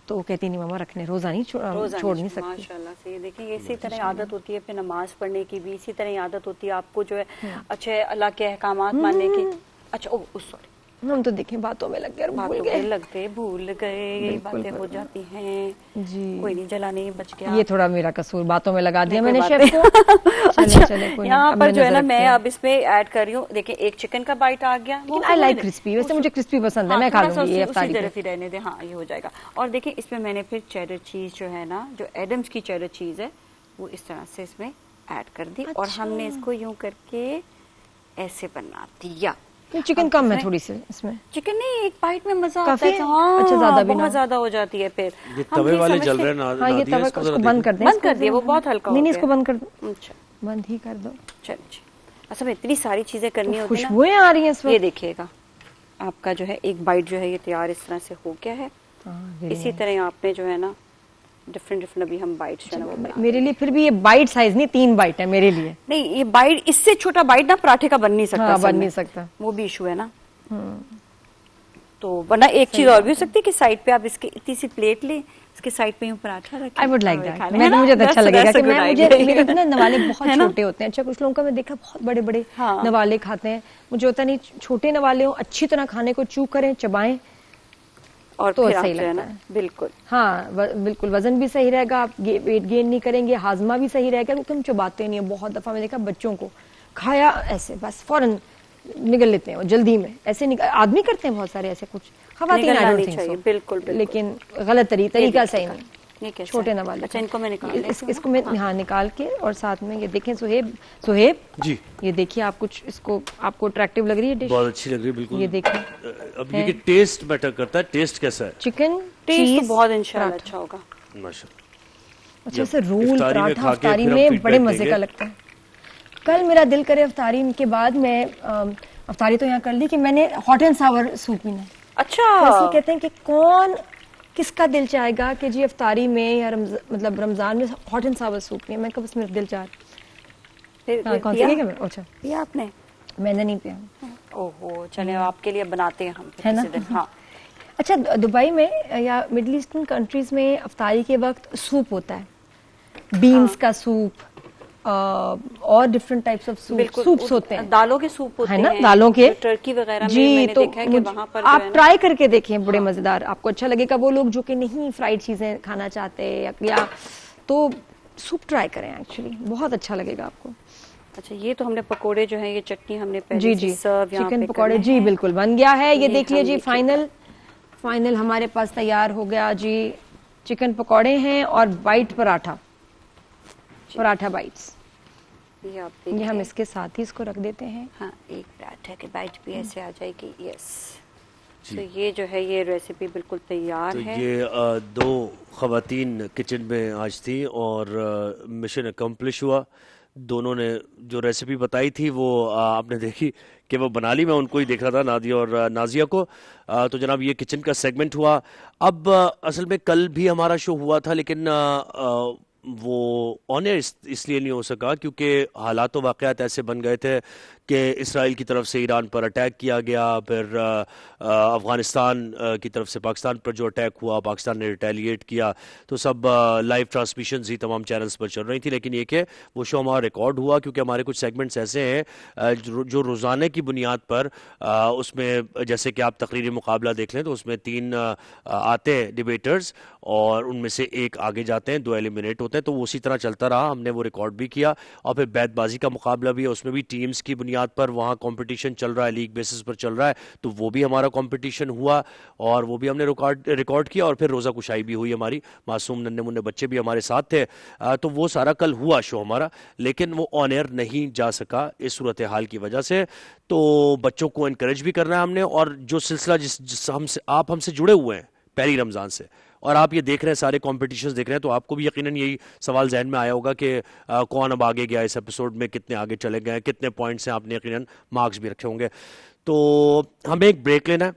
تو وہ کہتی نہیں ماما رکھنے, روزہ نہیں چھوڑ نہیں سکتی. ماشاءاللہ سے یہ دیکھیں اسی طرح عادت ہوتی ہے پھر نماز پڑھنے کی بھی, اسی طرح عادت ہوتی ہے آپ کو جو ہے اچھے اللہ کے احکامات ماننے کی. اچھا سوری, ہم تو دیکھیں باتوں میں لگ گئے, بھول گئے یہ باتیں ہو جاتی ہیں. جی کوئی نہیں, جلا نہیں, بچ گیا. یہ تھوڑا میرا قصور, باتوں میں لگا دیا میں نے شیف کو. یہاں پر جو ہے نا میں اب اس میں ایڈ کر رہی ہوں, دیکھیں ایک چکن کا بائٹ آ گیا. آئی لائک کرسپی, ویسے مجھے کرسپی پسند ہے, میں کھا لوں گی یہ افطاری طرف ہی رہنے دیں. ہاں یہ ہو جائے گا. اور دیکھیں اس میں میں نے پھر چیڈر چیز جو ہے نا, جو ایڈمز کی چیڈر چیز ہے وہ اس طرح سے اس میں ایڈ کر دی, اور ہم نے اس کو یوں کر کے ایسے بنا دیا. چکن کم ہے تھوڑی سی اس میں, چکن نہیں, ایک بائٹ میں مزہ آتا ہے. اچھا زیادہ بھی بہت زیادہ ہو جاتی ہے پھر. یہ توے والے جل رہے ہیں. ہاں یہ توے کو بند کر دیں, بند کر دیا, وہ بہت ہلکا ہو نہیں گیا. اس کو بند کر دو, اچھا بند ہی کر دو. چلیے, اصل میں اتنی ساری چیزیں کرنی ہوتی ہیں. خوشبوئیں آ رہی ہیں اس یہ وقت. دیکھیے گا آپ کا جو ہے ایک بائٹ جو ہے یہ تیار اس طرح سے ہو گیا ہے. اسی طرح آپ نے جو ہے نا ڈفرنٹ ابھی ہم بائٹس جو ہے نا وہ بنا. میرے لیے پھر بھی یہ بائٹ سائز نہیں, 3 بائٹ ہے میرے لیے. نہیں یہ بائٹ اس سے چھوٹا بائٹ نا پراٹھے کا بن نہیں سکتا. بن نہیں سکتا, وہ بھی ایشو ہے نا. تو ورنہ ایک چیز اور بھی ہو سکتی ہے کہ سائڈ پہ آپ اس کی اتنی سی پلیٹ لیں, اس کے سائڈ پہ یوں پراٹھا رکھیں. I would like that. مجھے اچھا لگے گا کہ میرے نا نوالے بہت چھوٹے ہوتے ہیں. اچھا کچھ لوگوں کا میں دیکھا بہت بڑے بڑے نوالے کھاتے ہیں, مجھے ہوتا نہیں چھوٹے نوالے ہوں, اچھی طرح کھانے کو چو کریں, چبائیں, اور تو صحیح لگتا ہے. بالکل ہاں بالکل, وزن بھی صحیح رہے گا, آپ ویٹ گین نہیں کریں گے, ہاضمہ بھی صحیح رہے گا, کیونکہ ہم چباتے نہیں ہیں. بہت دفعہ میں دیکھا بچوں کو کھایا ایسے بس فوراً نگل لیتے ہیں, جلدی میں ایسے آدمی کرتے ہیں بہت سارے ایسے, کچھ خواتین بالکل, لیکن غلط طریقہ صحیح نہیں. چھوٹے نوالے. اچھا ان کو میں اس کو میں ہاں نکال کے, اور ساتھ میں یہ دیکھیں سہیب جی, یہ دیکھیے آپ کچھ اس کو, آپ کو اٹریکٹیو لگ رہی ہے ڈش؟ بہت اچھی لگ رہی ہے بالکل. یہ دیکھیں اب یہ ٹیسٹ میٹر کرتا ہے, ٹیسٹ کیسا ہے. چکن ٹیسٹ بہت انشاءاللہ اچھا ہوگا ماشاءاللہ. اچھا سے رول پراٹھا افطاری میں بڑے مزے کا لگتا ہے. کل میرا دل کرے افطاری کے بعد میں افطاری تو یہاں کر لی کہ میں نے ہاٹ اینڈ ساور سوپ پینا. اچھا ایسے کہتے ہیں کہ کس کا دل چاہے گا کہ جی افطاری میں یا مطلب رمضان میں ہاٹ اینڈ ساور سوپ پیے. میں کب اس میں دل چاہ رہا, کون سی ہے پیا آپ نے؟ میں نے نہیں پیا. اوہو, چلیں آپ کے لیے بناتے ہیں ہم, ہے نا. ہاں اچھا دبئی میں یا مڈل ایسٹرن کنٹریز میں افطاری کے وقت سوپ ہوتا ہے, بینز کا سوپ اور ڈفرنٹ ٹائپس آف سوپس ہوتے ہیں, دالوں کے سوپ ہوتے ہیں, دالوں کے, ٹرکی وغیرہ میں جی. میں نے تو دیکھا ہے کہ وہاں پر آپ ٹرائی کر کے دیکھیں, بڑے مزیدار, آپ کو اچھا لگے گا. وہ لوگ جو کہ نہیں فرائیڈ چیزیں کھانا چاہتے یا تو سوپ ٹرائی کریں, ایکچولی بہت اچھا لگے گا آپ کو. اچھا یہ تو ہم نے پکوڑے جو ہیں یہ چٹنی ہم نے پہلے جی جی چکن پکوڑے جی بالکل بن گیا ہے. یہ دیکھ لیجیے فائنل ہمارے پاس تیار ہو گیا جی. چکن پکوڑے ہیں اور وائٹ پراٹھا بائٹس. یہ ہم اس کے ساتھ ہی اس کو رکھ دیتے ہیں. ہاں ایک پراٹھا کے بائٹ بھی ایسے آ جائے گی. یس, تو یہ جو ہے یہ ریسیپی بالکل تیار ہے. یہ 2 خواتین کچن میں آج تھی اور مشن اکمپلش ہوا. دونوں نے جو ریسیپی بتائی تھی وہ آپ نے دیکھی کہ وہ بنا لی. میں ان کو ہی دیکھ رہا تھا, نادیہ اور نازیہ کو. تو جناب یہ کچن کا سیگمنٹ ہوا. اب اصل میں کل بھی ہمارا شو ہوا تھا, لیکن وہ آن ایئر اس لیے نہیں ہو سکا کیونکہ حالات و واقعات ایسے بن گئے تھے کہ اسرائیل کی طرف سے ایران پر اٹیک کیا گیا, پھر افغانستان کی طرف سے پاکستان پر جو اٹیک ہوا, پاکستان نے ریٹیلیٹ کیا, تو سب لائیو ٹرانسمیشنز ہی تمام چینلز پر چل رہی تھی. لیکن یہ کہ وہ شو ہمارا ریکارڈ ہوا کیونکہ ہمارے کچھ سیگمنٹس ایسے ہیں جو روزانے کی بنیاد پر اس میں, جیسے کہ آپ تقریری مقابلہ دیکھ لیں تو اس میں 3 آتے ہیں ڈیبیٹرز اور ان میں سے ایک آگے جاتے ہیں, 2 ایلیمنیٹ ہوتے ہیں. تو وہ اسی طرح چلتا رہا, ہم نے وہ ریکارڈ بھی کیا. اور پھر بیت بازی کا مقابلہ بھی ہے, اس میں بھی ٹیمز کی بنیاد پر وہاں کمپٹیشن چل رہا ہے, لیگ بیسس پر چل رہا ہے, تو وہ بھی ہمارا کمپٹیشن ہوا اور وہ بھی ہم نے ریکارڈ کیا. اور پھر روزہ کشائی بھی ہوئی ہماری, معصوم ننھے منھے بچے بھی ہمارے ساتھ تھے. تو وہ سارا کل ہوا شو ہمارا, لیکن وہ آن ایئر نہیں جا سکا اس صورتحال کی وجہ سے. تو بچوں کو انکریج بھی کرنا ہے ہم نے, اور جو سلسلہ جس آپ ہم سے جڑے ہوئے ہیں پہلی رمضان سے, اور آپ یہ دیکھ رہے ہیں سارے کمپٹیشنز دیکھ رہے ہیں, تو آپ کو بھی یقیناً یہی سوال ذہن میں آیا ہوگا کہ کون اب آگے گیا اس ایپیسوڈ میں, کتنے آگے چلے گئے, کتنے پوائنٹس ہیں, آپ نے یقیناً مارکس بھی رکھے ہوں گے. تو ہمیں ایک بریک لینا ہے,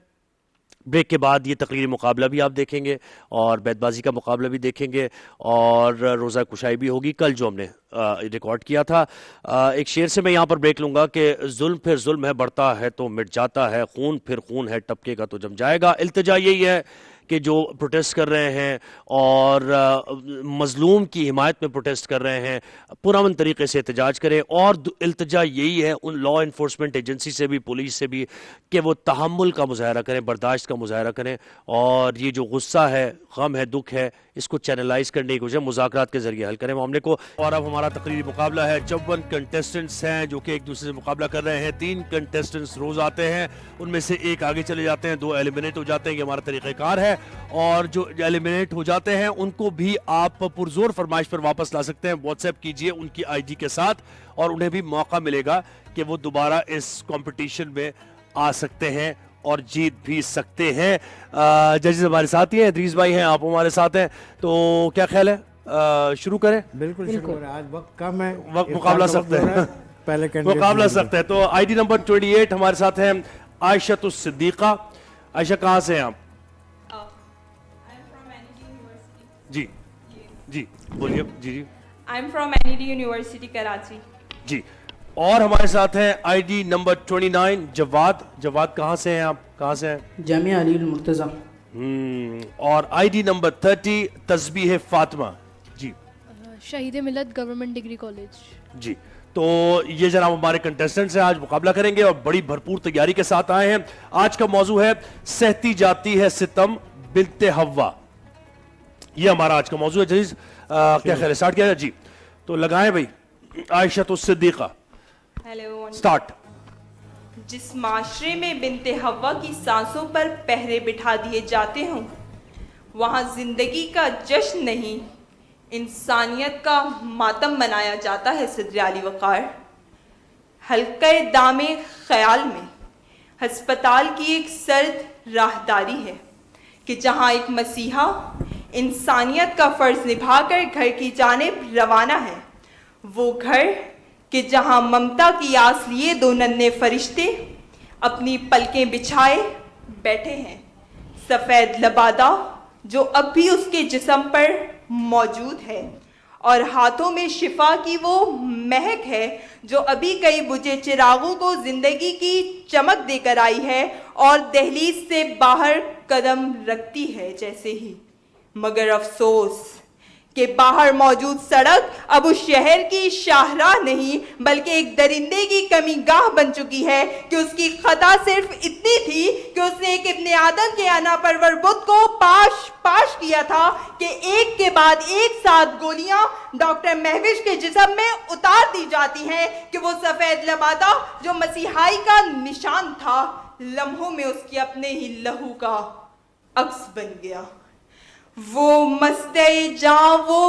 بریک کے بعد یہ تقریری مقابلہ بھی آپ دیکھیں گے اور بیت بازی کا مقابلہ بھی دیکھیں گے اور روزہ کشائی بھی ہوگی کل جو ہم نے ریکارڈ کیا تھا. ایک شعر سے میں یہاں پر بریک لوں گا کہ ظلم پھر ظلم ہے بڑھتا ہے تو مٹ جاتا ہے, خون پھر خون ہے ٹپکے گا تو جم جائے گا. التجا یہی ہے کہ جو پروٹیسٹ کر رہے ہیں اور مظلوم کی حمایت میں پروٹیسٹ کر رہے ہیں پرامن طریقے سے احتجاج کریں, اور التجا یہی ہے ان لا انفورسمنٹ ایجنسی سے بھی پولیس سے بھی کہ وہ تحمل کا مظاہرہ کریں, برداشت کا مظاہرہ کریں, اور یہ جو غصہ ہے, غم ہے, دکھ ہے, اس کو چینلائز کرنے کی کوشش مذاکرات کے ذریعے حل کریں معاملے کو. اور اب ہمارا تقریری مقابلہ ہے. 54 کنٹیسٹنٹس ہیں جو کہ ایک دوسرے سے مقابلہ کر رہے ہیں. 3 کنٹیسٹنٹس روز آتے ہیں, ان میں سے ایک آگے چلے جاتے ہیں, 2 ایلیمنیٹ ہو جاتے ہیں. یہ ہمارا طریقہ کار ہے, اور جو ایلیمنیٹ ہو جاتے ہیں ان کو بھی آپ پرزور فرمائش پر واپس لا سکتے ہیں. واٹس ایپ کیجئے ان کی آئی ڈی کے ساتھ, اور انہیں بھی موقع ملے گا کہ وہ دوبارہ اس کمپٹیشن میں آ سکتے ہیں اور جیت بھی سکتے ہیں. ججز ہمارے ساتھ ہی ہیں, ادریس بھائی ہیں, آپ ہمارے ساتھ ہیں, تو کیا خیال ہے شروع کریں؟ بالکل شروع کریں, آج وقت کم ہے, وقت مقابلہ سخت ہے, پہلے مقابلہ سخت ہے. تو آئی ڈی نمبر 28 ہمارے ساتھ ہیں عائشہ الصدیقہ. عائشہ کہاں سے ہیں آپ؟ جی جی بولیے. جی جی I am from NED university Karachi. جی, اور ہمارے ساتھ ہیں آئی ڈی نمبر 29 جواد. جواد کہاں سے ہیں آپ, کہاں سے ہیں؟ جامعہ علی المرتضیٰ. اور آئی ڈی نمبر 30 تسبیح فاطمہ. جی شہید ملت گورنمنٹ ڈگری کالج. جی, تو یہ جناب ہمارے کنٹیسٹنٹس ہیں, آج مقابلہ کریں گے اور بڑی بھرپور تیاری کے ساتھ آئے ہیں. آج کا موضوع ہے سہتی جاتی ہے ستم بنت حوا. یہ ہمارا آج کا موضوع ہے. ججز کیا خیال ہے سٹارٹ کیا جائے؟ جی تو لگائیں بھائی. عائشہ الصدیقہ ہیلو. سٹارٹ. جس معاشرے میں بنت حوا کی سانسوں پر پہرے بٹھا دیے جاتے ہوں وہاں زندگی کا جشن نہیں انسانیت کا ماتم منایا جاتا ہے. صدر علی وقار. حلقہ دام خیال میں ہسپتال کی ایک سرد راہداری ہے کہ جہاں ایک مسیحا انسانیت کا فرض نبھا کر گھر کی جانب روانہ ہے. وہ گھر کہ جہاں ممتا کی آس لیے 2 ننھے فرشتے اپنی پلکیں بچھائے بیٹھے ہیں. سفید لبادہ جو اب بھی اس کے جسم پر موجود ہے, اور ہاتھوں میں شفا کی وہ مہک ہے جو ابھی کئی بجھے چراغوں کو زندگی کی چمک دے کر آئی ہے اور دہلیز سے باہر قدم رکھتی ہے جیسے ہی. مگر افسوس کہ باہر موجود سڑک اب اس شہر کی شاہراہ نہیں بلکہ ایک درندے کی کمی گاہ بن چکی ہے کہ اس کی خطا صرف اتنی تھی کہ اس نے ایک ابن آدم کے انا پرور بت کو پاش کیا تھا کہ ایک کے بعد ایک ساتھ گولیاں ڈاکٹر مہوش کے جسم میں اتار دی جاتی ہیں کہ وہ سفید لبادہ جو مسیحائی کا نشان تھا لمحوں میں اس کے اپنے ہی لہو کا عکس بن گیا. وہ مستِ جاں وہ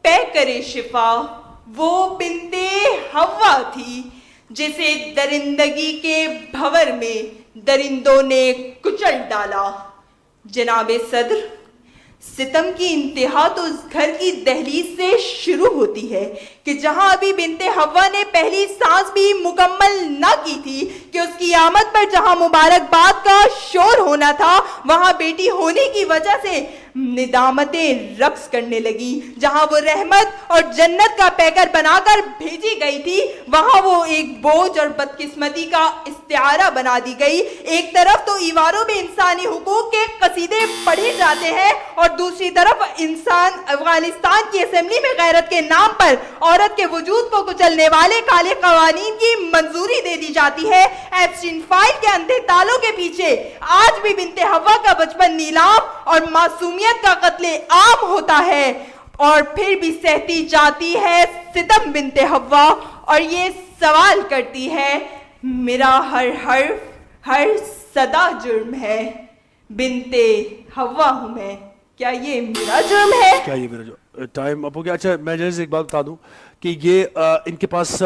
پے کرے شفا وہ بنت حوا تھی جسے درندگی کے بھور میں درندوں نے کچل ڈالا. جناب صدر, ستم کی انتہا تو اس گھر کی دہلیز سے شروع ہوتی ہے کہ جہاں ابھی بنت حوا نے پہلی سانس بھی مکمل نہ کی تھی کہ اس کی آمد پر جہاں مبارکباد کا شور ہونا تھا وہاں بیٹی ہونے کی وجہ سے ندامتیں رقص کرنے لگی. جہاں وہ رحمت اور جنت کا پیکر بنا کر بھیجی گئی تھی وہاں وہ ایک بوجھ اور بدقسمتی کا استعارہ بنا دی گئی. ایک طرف تو ایواروں میں انسانی حقوق کے قصیدے پڑھے جاتے ہیں اور دوسری طرف افغانستان کی اسمبلی میں غیرت کے نام پر عورت کے وجود کو کچلنے والے کالے قوانین کی منظوری دے دی جاتی ہے. ایپسٹین فائل کے اندھے تالوں کے پیچھے آج بھی بنت حوا کا بچپن نیلام اور معصومیت کا قتل عام ہوتا ہے اور پھر بھی سہتی جاتی ہے ستم بنت حوا اور یہ سوال کرتی ہے میرا ہر حرف ہر صدا جرم ہے. بنت حوا ہوں میں, کیا یہ میرا جرم ہے؟ کیا یہ میرا جرم؟ ٹائم اپ ہو گیا. اچھا میں جیسے ایک بات بتا دوں کہ یہ ان کے پاس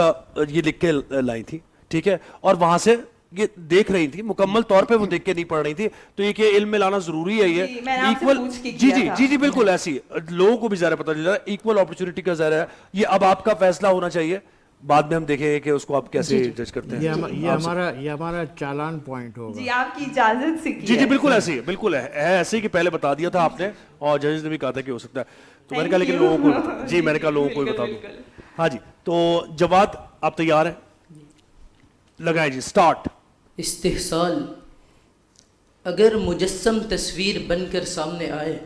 یہ لکھ کے لائی تھی, ٹھیک ہے, اور وہاں سے یہ دیکھ رہی تھی, مکمل طور پہ وہ دیکھ کے نہیں پڑھ رہی تھی. تو یہ کہ علم میں لانا ضروری ہے. یہ ایکول, جی جی جی جی بالکل ایسی لوگوں کو بھی ظاہر پتہ چل رہا ہے ایکول اپرچونٹی کا ظاہر ہے. یہ اب آپ کا فیصلہ ہونا چاہیے بعد میں ہم دیکھیں گے کہ اس کو آپ کیسے جج کرتے ہیں. یہ ہمارا چالان پوائنٹ ہوگا. جی آپ کی اجازت سے جی جی بالکل ایسے ہی بالکل ہے ایسے ہی کہ پہلے بتا دیا تھا آپ نے اور ججز نے بھی کہا تھا کہ ہو سکتا ہے, تو میں نے کہا لیکن لوگوں کو جی میں نے کہا لوگوں کو بھی بتا دوں. ہاں جی تو جواد آپ تیار ہیں؟ لگائیں جی سٹارٹ. استحصال اگر مجسم تصویر بن کر سامنے آئے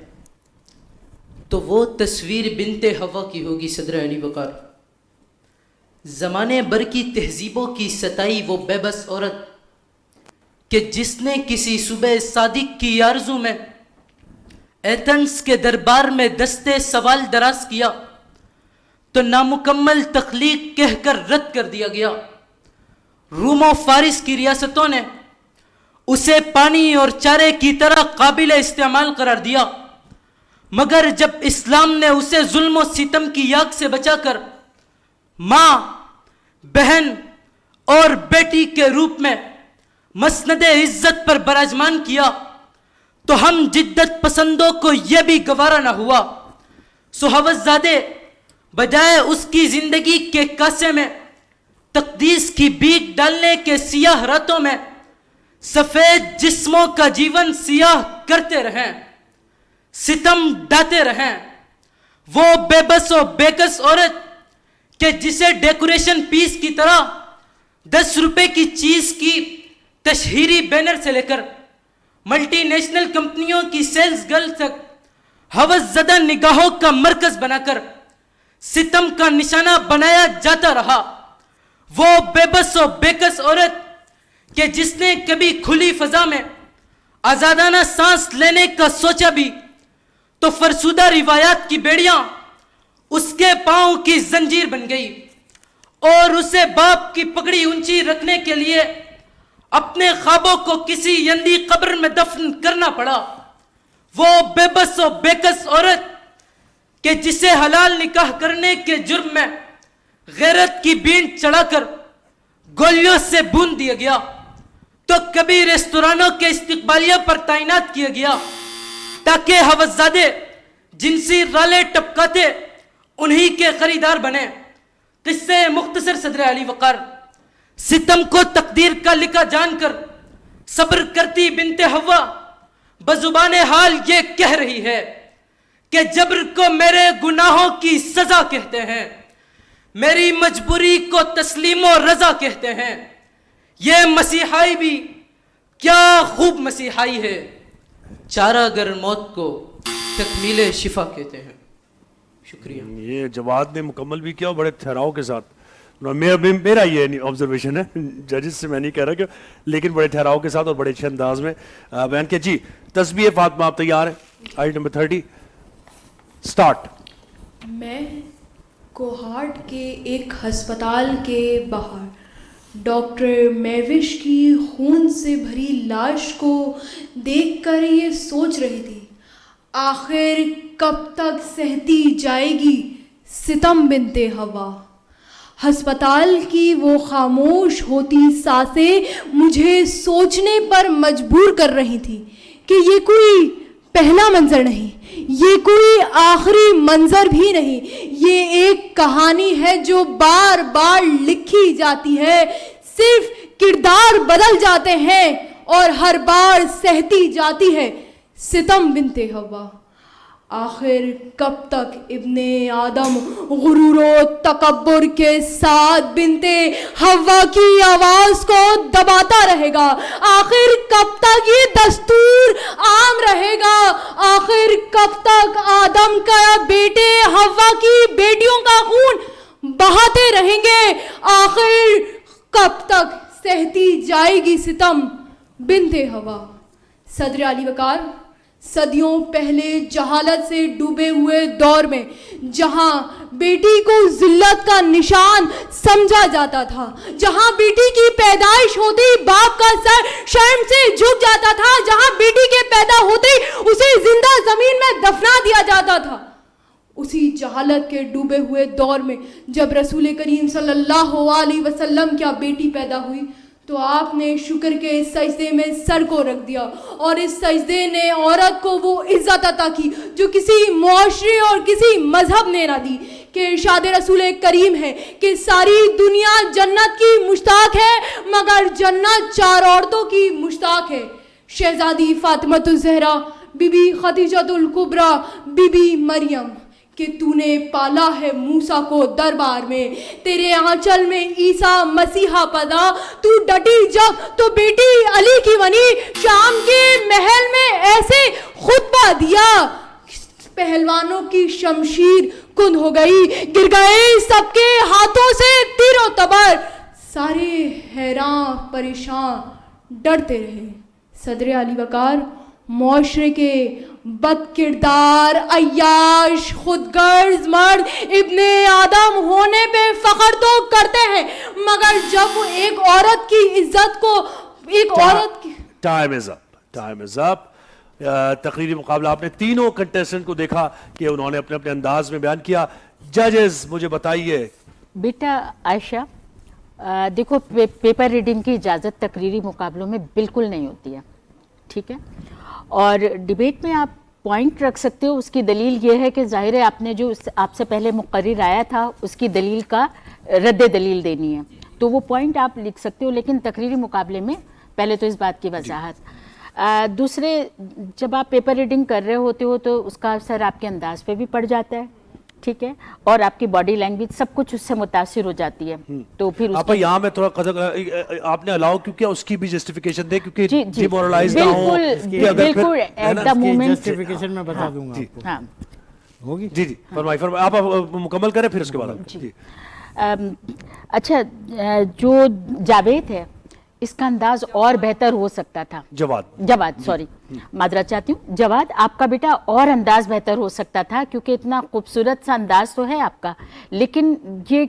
تو وہ تصویر بنت حوا کی ہوگی صدر علی وقار. زمانے بھر کی تہذیبوں کی ستائی وہ بے بس عورت کہ جس نے کسی صبح صادق کی آرزو میں ایتھنز کے دربار میں دستے سوال دراز کیا تو نامکمل تخلیق کہہ کر رد کر دیا گیا. روم و فارس کی ریاستوں نے اسے پانی اور چارے کی طرح قابل استعمال قرار دیا, مگر جب اسلام نے اسے ظلم و ستم کی یاگ سے بچا کر ماں, بہن اور بیٹی کے روپ میں مسند عزت پر براجمان کیا تو ہم جدت پسندوں کو یہ بھی گوارا نہ ہوا. سو حوث زادے بجائے اس کی زندگی کے کاسے میں تقدیس کی بیک ڈالنے کے سیاہ راتوں میں سفید جسموں کا جیون سیاہ کرتے رہیں, ستم ڈاتے رہیں. وہ بے بس و بےکس عورت کہ جسے ڈیکوریشن پیس کی طرح 10 روپے کی چیز کی تشہیری بینر سے لے کر ملٹی نیشنل کمپنیوں کی سیلز گرل تک ہوس زدہ نگاہوں کا مرکز بنا کر ستم کا نشانہ بنایا جاتا رہا. وہ بے بس و بےکس عورت کہ جس نے کبھی کھلی فضا میں آزادانہ سانس لینے کا سوچا بھی تو فرسودہ روایات کی بیڑیاں اس کے پاؤں کی زنجیر بن گئی اور اسے باپ کی پگڑی اونچی رکھنے کے لیے اپنے خوابوں کو کسی یندی قبر میں دفن کرنا پڑا. وہ بے بس و بےکس عورت کہ جسے حلال نکاح کرنے کے جرم میں غیرت کی بینٹ چڑھا کر گولیوں سے بون دیا گیا تو کبھی ریستورانوں کے استقبالیہ پر تعینات کیا گیا تاکہ ہوس زادے جنسی رالے ٹپکاتے انہی کے خریدار بنے. قصے مختصر صدر علی وقار. ستم کو تقدیر کا لکھا جان کر صبر کرتی بنت حوا بزبان حال یہ کہہ رہی ہے کہ جبر کو میرے گناہوں کی سزا کہتے ہیں, میری مجبوری کو تسلیم و رضا کہتے ہیں. یہ مسیحائی بھی کیا خوب مسیحائی ہے, چارہ گر موت کو تکمیل شفا کہتے ہیں. شکریہ. یہ جواد نے مکمل بھی کیا اور بڑے ٹھہراؤ کے ساتھ. میرا یہ آبزرویشن ہے, ججز سے میں نہیں کہہ رہا کہ, لیکن بڑے ٹھہراؤ کے ساتھ اور بڑے اچھے انداز میں بیان کیا. جی تسبیح فاطمہ آپ تیار ہیں؟ آیت نمبر 30 سٹارٹ. میں کوہاٹ کے ایک ہسپتال کے باہر ڈاکٹر میوش کی خون سے بھری لاش کو دیکھ کر یہ سوچ رہی تھی, آخر کب تک سہتی جائے گی ستم بنت حوا. ہسپتال کی وہ خاموش ہوتی سانسیں مجھے سوچنے پر مجبور کر رہی تھی کہ یہ کوئی پہلا منظر نہیں, یہ کوئی آخری منظر بھی نہیں, یہ ایک کہانی ہے جو بار بار لکھی جاتی ہے, صرف کردار بدل جاتے ہیں اور ہر بار سہتی جاتی ہے ستم بنت حوا. آخر کب تک ابن آدم غرور و تکبر کے ساتھ بنت حوا کی آواز کو دباتا رہے گا؟ آخر کب تک یہ دستور عام رہے گا؟ آخر کب تک آدم کا بیٹے حوا کی بیٹیوں کا خون بہاتے رہیں گے؟ آخر کب تک سہتی جائے گی ستم بنت حوا؟ صدر علی وقار صدیوں پہلے جہالت سے ڈوبے ہوئے دور میں جہاں بیٹی کو ذلت کا نشان سمجھا جاتا تھا, جہاں بیٹی کی پیدائش ہوتی باپ کا سر شرم سے جھک جاتا تھا, جہاں بیٹی کے پیدا ہوتے اسے زندہ زمین میں دفنا دیا جاتا تھا, اسی جہالت کے ڈوبے ہوئے دور میں جب رسول کریم صلی اللہ علیہ وسلم کیا بیٹی پیدا ہوئی تو آپ نے شکر کے اس سجدے میں سر کو رکھ دیا, اور اس سجدے نے عورت کو وہ عزت عطا کی جو کسی معاشرے اور کسی مذہب نے نہ دی. کہ ارشاد رسول کریم ہے کہ ساری دنیا جنت کی مشتاق ہے مگر جنت 4 عورتوں کی مشتاق ہے. شہزادی فاطمۃ الزہرا، بی بی خدیجۃ الکبریٰ، بی بی مریم، کہ تو نے پالا ہے موسیٰ کو دربار میں، تیرے آنچل میں عیسیٰ مسیحا پیدا، تو ڈٹی جب تو بیٹی علی کی بنی، شام کے محل میں ایسے خطبہ دیا پہلوانوں کی شمشیر کند ہو گئی، گر گئے سب کے ہاتھوں سے تیر و تبر، سارے حیران پریشان ڈرتے رہے. صدر علی وقار معاشرے کے بد کردار، عیاش، خود غرض مرد ابن آدم ہونے پہ فخر تو کرتے ہیں مگر جب وہ ایک عورت کی عزت کو ایک عورت کی ٹائم از اپ. تقریری مقابلہ آپ نے تینوں کنٹیسٹنٹ کو دیکھا کہ انہوں نے اپنے اپنے انداز میں بیان کیا. ججز مجھے بتائیے. بیٹا عائشہ دیکھو پیپر ریڈنگ کی اجازت تقریری مقابلوں میں بالکل نہیں ہوتی ہے، ٹھیک ہے، اور ڈیبیٹ میں آپ پوائنٹ رکھ سکتے ہو. اس کی دلیل یہ ہے کہ ظاہر ہے آپ نے جو آپ سے پہلے مقرر آیا تھا اس کی دلیل کا رد دلیل دینی ہے تو وہ پوائنٹ آپ لکھ سکتے ہو، لیکن تقریری مقابلے میں پہلے تو اس بات کی وضاحت. دوسرے جب آپ پیپر ریڈنگ کر رہے ہوتے ہو تو اس کا اثر آپ کے انداز پہ بھی پڑ جاتا ہے، ٹھیک ہے، اور آپ کی باڈی لینگویج سب کچھ اس سے متاثر ہو جاتی ہے. تو پھر آپ یہاں میں تھوڑا آپ نے الاؤ کیوں کیا اس کی بھی جسٹیفیکیشن دے کیونکہ ڈیمورلائز نہ ہو. بالکل ایٹ دا مومنٹ جسٹیفیکیشن میں بتا دوں گا آپ کو. ہاں ہوگی. جی فرمائیے آپ مکمل کریں پھر اس کے بعد. جی اچھا، جو جاوید ہے اس کا انداز اور بہتر ہو سکتا تھا. جواد سوری معذرت چاہتی ہوں. جواد آپ کا بیٹا اور انداز بہتر ہو سکتا تھا کیونکہ اتنا خوبصورت سا انداز تو ہے آپ کا، لیکن یہ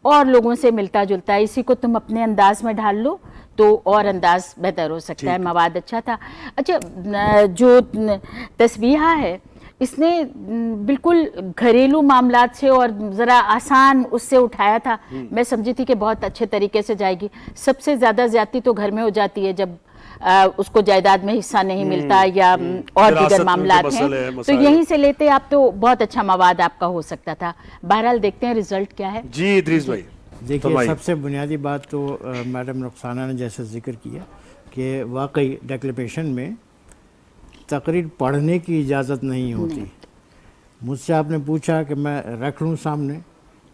اور لوگوں سے ملتا جلتا ہے. اسی کو تم اپنے انداز میں ڈھال لو تو اور انداز بہتر ہو سکتا ہے. مواد اچھا تھا. اچھا، جو تسبیحہ ہے اس نے بالکل گھریلو معاملات سے اور ذرا آسان اس سے اٹھایا تھا. میں سمجھی تھی کہ بہت اچھے طریقے سے جائے گی. سب سے زیادہ زیادتی تو گھر میں ہو جاتی ہے جب اس کو جائیداد میں حصہ نہیں ملتا یا اور دیگر معاملات ہیں، تو یہیں سے لیتے آپ تو بہت اچھا مواد آپ کا ہو سکتا تھا. بہرحال دیکھتے ہیں ریزلٹ کیا ہے. جی ادریس بھائی. دیکھیے سب سے بنیادی بات تو میڈم رخسانہ نے جیسے ذکر کیا کہ واقعی ڈیکلیمیشن میں تقریر پڑھنے کی اجازت نہیں ہوتی. مجھ سے آپ نے پوچھا کہ میں رکھ لوں سامنے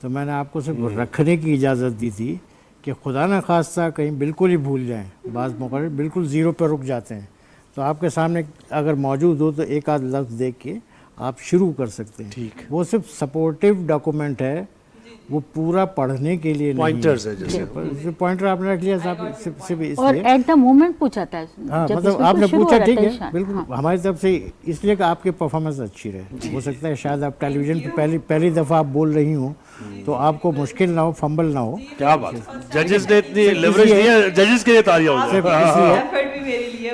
تو میں نے آپ کو صرف رکھنے کی اجازت دی تھی کہ خدا نہ خواستہ کہیں بالکل ہی بھول جائیں. بعض مقرر بالکل زیرو پہ رک جاتے ہیں تو آپ کے سامنے اگر موجود ہو تو ایک آدھ لفظ دیکھ کے آپ شروع کر سکتے ہیں. وہ صرف سپورٹیو ڈاکومنٹ ہے، وہ پورا پڑھنے کے لیے پوائنٹرز ہے. جیسے پوائنٹر آپ نے رکھ لیا صرف اس اور ایٹ دا مومنٹ پوچھا تھا. ہاں مطلب آپ نے پوچھا ٹھیک ہے بالکل ہماری طرف سے اس لیے کہ آپ کی پرفارمنس اچھی رہے. ہو سکتا ہے شاید آپ ٹیلی ویژن پہ پہلی دفعہ آپ بول رہی ہوں تو آپ کو مشکل نہ ہو، فمبل نہ ہو. کیا بات ہے، ججز نے اتنی لیوریج دی ہے، ججز کے لیے تالیاں ہو جائیں.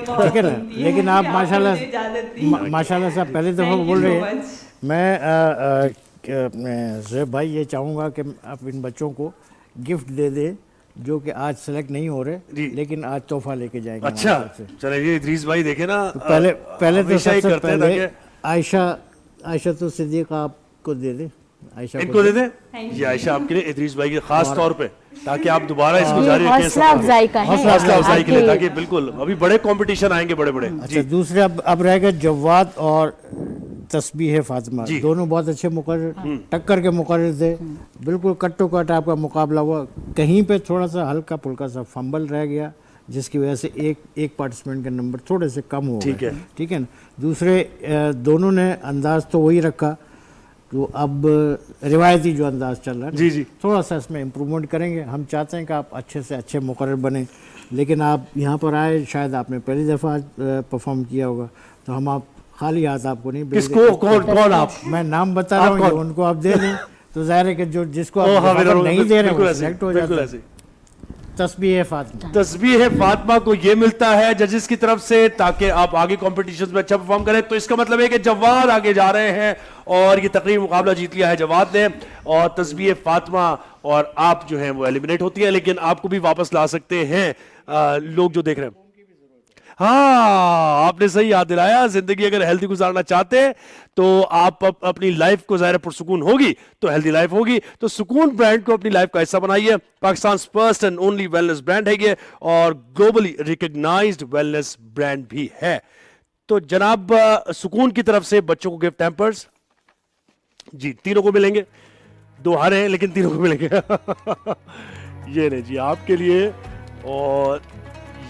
ٹھیک ہے نا، لیکن آپ ماشاءاللہ سے پہلی دفعہ بول رہے ہیں. میں زہیب بھائی یہ چاہوں گا کہ آپ ان بچوں کو گفٹ دے دیں جو کہ آج سلیکٹ نہیں ہو رہے لیکن آج تحفہ لے کے جائیں گے. اچھا چلیں یہ ادریس بھائی دیکھیں نا، پہلے تو سب سے پہلے عائشہ تو صدیقہ آپ کو دے دیں. عائشہ ان کو دے دیں. یہ عائشہ آپ کے لیے ادریس بھائی کے خاص طور پہ تاکہ آپ دوبارہ اس کو جاری رکھیں. حوصلہ افزائی کا ہے، حوصلہ افزائی کے لیے تاکہ بالکل ابھی بڑے کمپٹیشن آئیں گے بڑے. اچھا دوسرے اب رہ گئے جواد اور تسبیح فاطمہ. دونوں بہت اچھے مقرر، ٹکر کے مقرر تھے، بالکل کٹو کٹ آپ کا مقابلہ ہوا. کہیں پہ تھوڑا سا ہلکا پھلکا سا فمبل رہ گیا جس کی وجہ سے ایک پارٹیسپینٹ کے نمبر تھوڑے سے کم ہو گئے. ٹھیک ہے نا. دوسرے دونوں نے انداز تو وہی رکھا، تو اب روایتی جو انداز چل رہا ہے تھوڑا سا اس میں امپرومنٹ کریں گے. ہم چاہتے ہیں کہ آپ اچھے سے اچھے مقرر بنیں، لیکن آپ یہاں پر آئے شاید آپ نے پہلی دفعہ پرفارم کیا ہوگا تو ہم آپ خالی ہاتھ آپ کو نہیں کس کو کون آپ میں نام بتا رہا ہوں، ان کو آپ دے دیں تو ظاہر ہے کہ جو جس کو آپ نہیں دے رہے ہیں وہ سلیکٹ ہو جاتا ہے. تسبیح فاطمہ کو یہ ملتا ہے ججز کی طرف سے تاکہ آپ آگے کمپٹیشنز میں اچھا پرفارم کریں. تو اس کا مطلب ہے کہ جواد آگے جا رہے ہیں اور یہ تقریبی مقابلہ جیت لیا ہے جواد نے، اور تسبیح فاطمہ اور آپ جو ہیں وہ ایلیمنیٹ ہوتی ہیں، لیکن آپ کو بھی واپس لا سکتے ہیں لوگ جو دیکھ رہے ہیں. ہاں آپ نے صحیح یاد دلایا, زندگی اگر ہیلدی گزارنا چاہتے ہیں تو آپ اپنی لائف کو ظاہر پرسکون ہوگی تو ہیلدی لائف ہوگی, تو سکون برانڈ کو اپنی لائف کا حصہ بنائیے. Pakistan first and only wellness brand ہے یہ, اور گلوبلی ریکگنائزڈ ویلنس برانڈ بھی ہے. تو جناب سکون کی طرف سے بچوں کو گفٹ ہیمپرز جی تینوں کو ملیں گے, 2 ہر ہیں لیکن تینوں کو ملیں گے. یہ نہیں جی آپ کے لیے, اور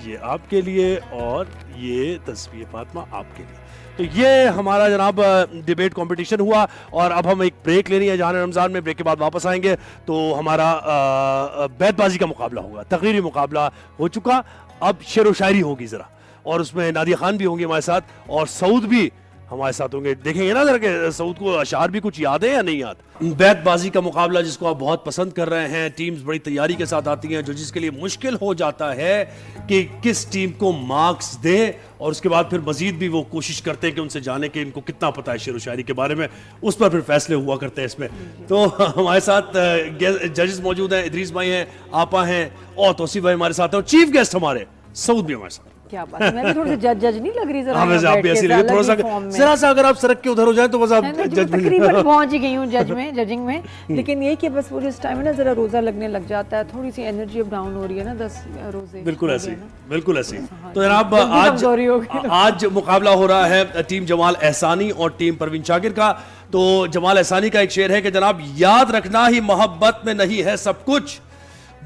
یہ آپ کے لیے, اور یہ تسبیح فاطمہ آپ کے لیے. تو یہ ہمارا جناب ڈیبیٹ کمپٹیشن ہوا, اور اب ہم ایک بریک لینی ہے جہاں رمضان میں. بریک کے بعد واپس آئیں گے تو ہمارا بیت بازی کا مقابلہ ہوگا, تقریری مقابلہ ہو چکا, اب شعر و شاعری ہوگی ذرا, اور اس میں نادیہ خان بھی ہوں گی ہمارے ساتھ, اور سعود بھی ہمارے ساتھ ہوں گے. دیکھیں گے نا ذرا کہ سعود کو اشعار بھی کچھ یاد ہے یا نہیں یاد. بیت بازی کا مقابلہ جس کو آپ بہت پسند کر رہے ہیں, ٹیمز بڑی تیاری کے ساتھ آتی ہیں, جو جس کے لیے مشکل ہو جاتا ہے کہ کس ٹیم کو مارکس دیں, اور اس کے بعد پھر مزید بھی وہ کوشش کرتے ہیں کہ ان سے جانے کہ ان کو کتنا پتہ ہے شعر و شاعری کے بارے میں, اس پر پھر فیصلے ہوا کرتے ہیں اس میں. تو ہمارے ساتھ ججز موجود ہیں, ادریس بھائی ہیں, آپا ہیں, اور توصیف بھائی ہمارے ساتھ ہیں, اور چیف گیسٹ ہمارے سعود بھی ہمارے ساتھ. کیا بات ہے, میں بھی تھوڑی سی جج نہیں لگ رہی ذرا, آپ بھی ایسی لگے تھوڑا سا, سا اگر آپ سڑک کے ادھر ہو جائیں تو بس آپ تقریباً پہنچ گئی ہوں ججنگ میں, لیکن یہ کہ بس وہ جس ٹائم ہے نا ذرا روزہ لگنے لگ جاتا ہے, تھوڑی سی انرجی اب ڈاؤن ہو رہی ہے نا, 10 روزے. بالکل ایسی, بالکل ایسی. تو جناب آج مقابلہ ہو رہا ہے ٹیم جمال احسانی اور ٹیم پروین شاکر کا. تو جمال احسانی کا ایک شعر ہے کہ جناب یاد رکھنا ہی محبت میں نہیں ہے سب کچھ,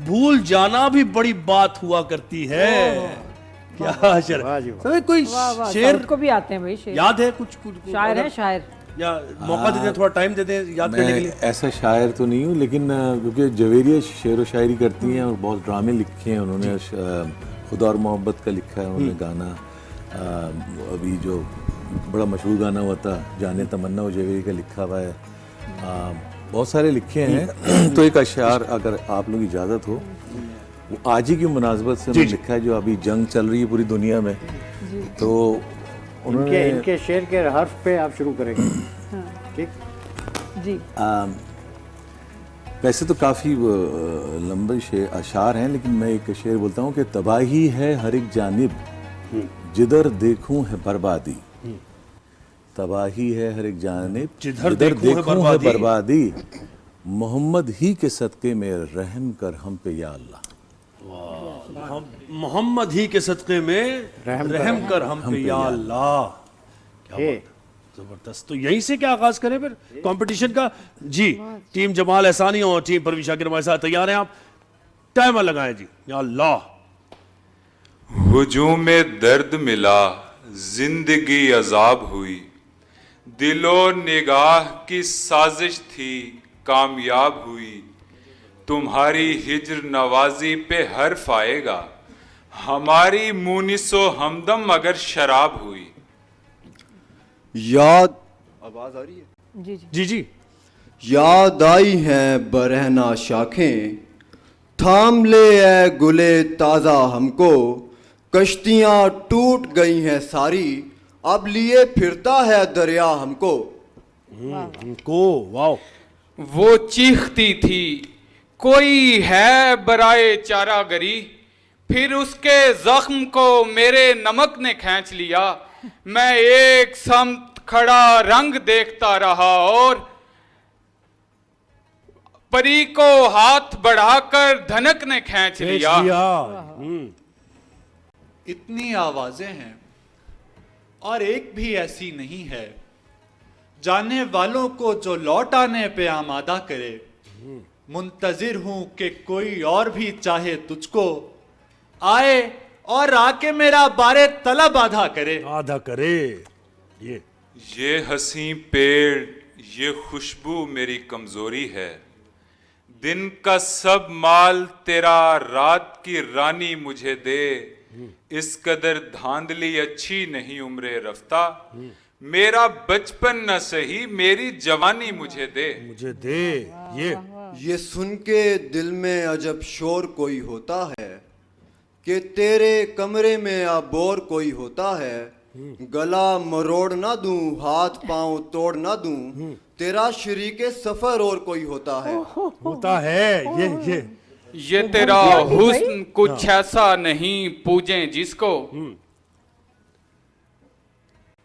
بھول جانا بھی بڑی بات ہوا کرتی ہے. کیا شعر, کوئی شعر کو بھی آتے ہیں بھائی, یاد ہے کچھ شاعر ہیں, شاعر یا موقع دیتے ہیں, تھوڑا ٹائم دیتے ہیں یاد کرنے کے لیے. ایسا شاعر تو نہیں ہوں, لیکن کیونکہ جویریہ شعر و شاعری کرتی ہیں اور بہت ڈرامے لکھے ہیں انہوں نے, خدا اور محبت کا لکھا ہے انہوں نے گانا, ابھی جو بڑا مشہور گانا ہوا تھا جانے تمنا, وہ جویری کا لکھا ہوا ہے, بہت سارے لکھے ہیں. تو ایک اشعار اگر آپ لوگ اجازت ہو, وہ آج ہی کی مناسبت سے لکھا ہے, جو ابھی جنگ چل رہی ہے پوری دنیا میں, تو ان کے شعر کے حرف پہ آپ شروع کریں گے. ٹھیک جی. ویسے تو کافی لمبے اشعار ہیں, لیکن میں ایک شعر بولتا ہوں کہ تباہی ہے ہر ایک جانب جدھر دیکھوں ہے بربادی, تباہی ہے ہر ایک جانب جدھر دیکھوں ہے بربادی, محمد ہی کے صدقے میں رحم کر ہم پہ یا اللہ. محمد ہی کے صدقے میں رحم کر ہم پہ یا اللہ. زبردست. تو یہیں سے کیا آغاز کریں پھر کمپٹیشن کا. جی ٹیم جمال احسانی اور ٹیم پروین شاکر ہمارے ساتھ تیار ہیں, آپ ٹائمر لگائیں جی. یا اللہ. ہجوم درد ملا, زندگی عذاب ہوئی, دل و نگاہ کی سازش تھی کامیاب ہوئی, تمہاری ہجر نوازی پہ حرف آئے گا, ہماری مونس و ہمدم اگر شراب ہوئی. یاد, آواز آ رہی ہے جی جی, یاد آئی ہیں برہنہ شاخیں, تھام لے اے گلے تازہ ہم کو, کشتیاں ٹوٹ گئی ہیں ساری, اب لیے پھرتا ہے دریا ہم کو. واو. وہ چیختی تھی کوئی ہے برائے چارہ گری, پھر اس کے زخم کو میرے نمک نے کھینچ لیا, میں ایک سمت کھڑا رنگ دیکھتا رہا اور پری کو ہاتھ بڑھا کر دھنک نے کھینچ لیا. اتنی آوازیں ہیں اور ایک بھی ایسی نہیں ہے, جانے والوں کو جو لوٹ آنے پہ آمادہ کرے, منتظر ہوں کہ کوئی اور بھی چاہے تجھ کو, آئے اور آ کے میرا بارے طلب آدھا کرے. یہ حسین پیڑ, یہ خوشبو میری کمزوری ہے, دن کا سب مال تیرا رات کی رانی مجھے دے, اس قدر دھاندلی اچھی نہیں عمر رفتہ, میرا بچپن نہ سہی میری جوانی مجھے دے. یہ سن کے دل میں عجب شور کوئی ہوتا ہے, کہ تیرے کمرے میں ابور کوئی ہوتا ہے, گلا مروڑ نہ دوں ہاتھ پاؤں توڑ نہ دوں, تیرا شریک سفر اور کوئی ہوتا ہے. یہ تیرا حسن کچھ ایسا نہیں پوجیں جس کو,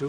2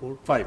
4 5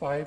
5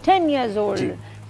10 years old।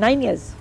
9 years।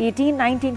18-19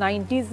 90s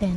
10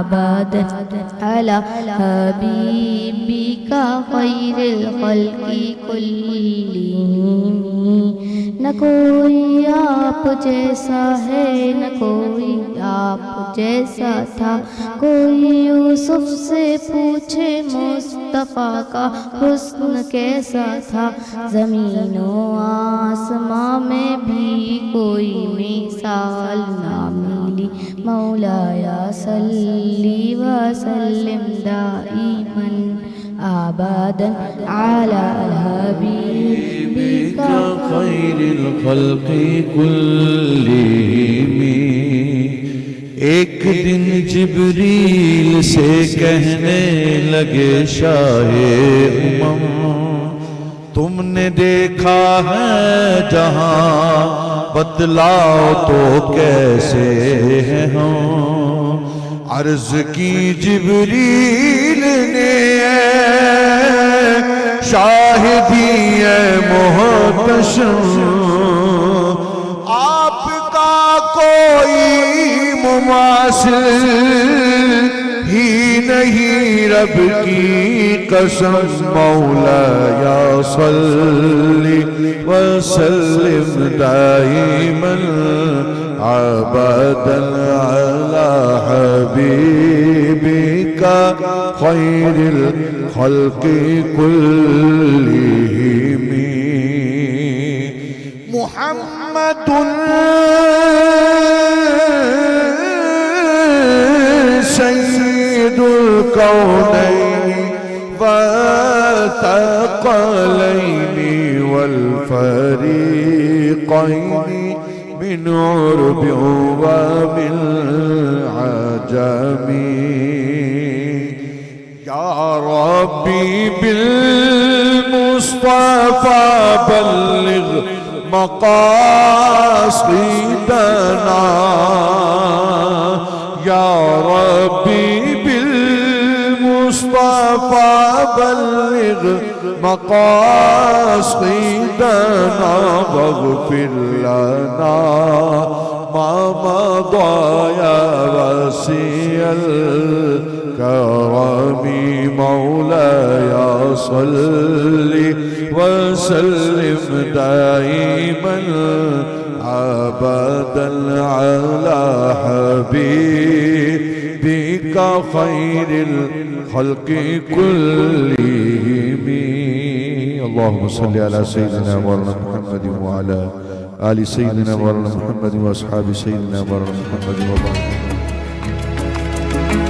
أبدا على حبيبك خير الخلق كلهم نہ کوئی آپ جیسا ہے نہ کوئی آپ جیسا تھا کوئی یوسف سے پوچھے مصطفیٰ کا حسن کیسا تھا زمین و آسماں میں بھی کوئی مثال نہ ملی مولایا صلی وسلم دائما ابدا علی حبیبک خیر الخلق کلہم ایک دن جبریل سے کہنے لگے شاہ امم تم نے دیکھا ہے جہاں بتلاؤ تو کیسے ہیں ہم عرض کی جبریل نے شاہدی ہے محتشم آپ کا کوئی مماثل ہی نہیں رب کی قسم مولایا صلی وسلم دائما ابدا علی حبیبک خیر الخلق کلہم محمد سید الکونین والثقلین والفریقین من عرب ومن عجم یا ربی بالمصطفى بلغ مقاصدنا یا ربی بالمصطفى بلغ مقاصدنا واغفر لنا ما مضى يا واسع الكرم مولاي صل وسلم دائما ابدا على حبيبك خير الخلق كلهم اللهم صل على سيدنا مولانا محمد وعلى آل سيدنا مولانا محمد وأصحاب سيدنا مولانا محمد وبارك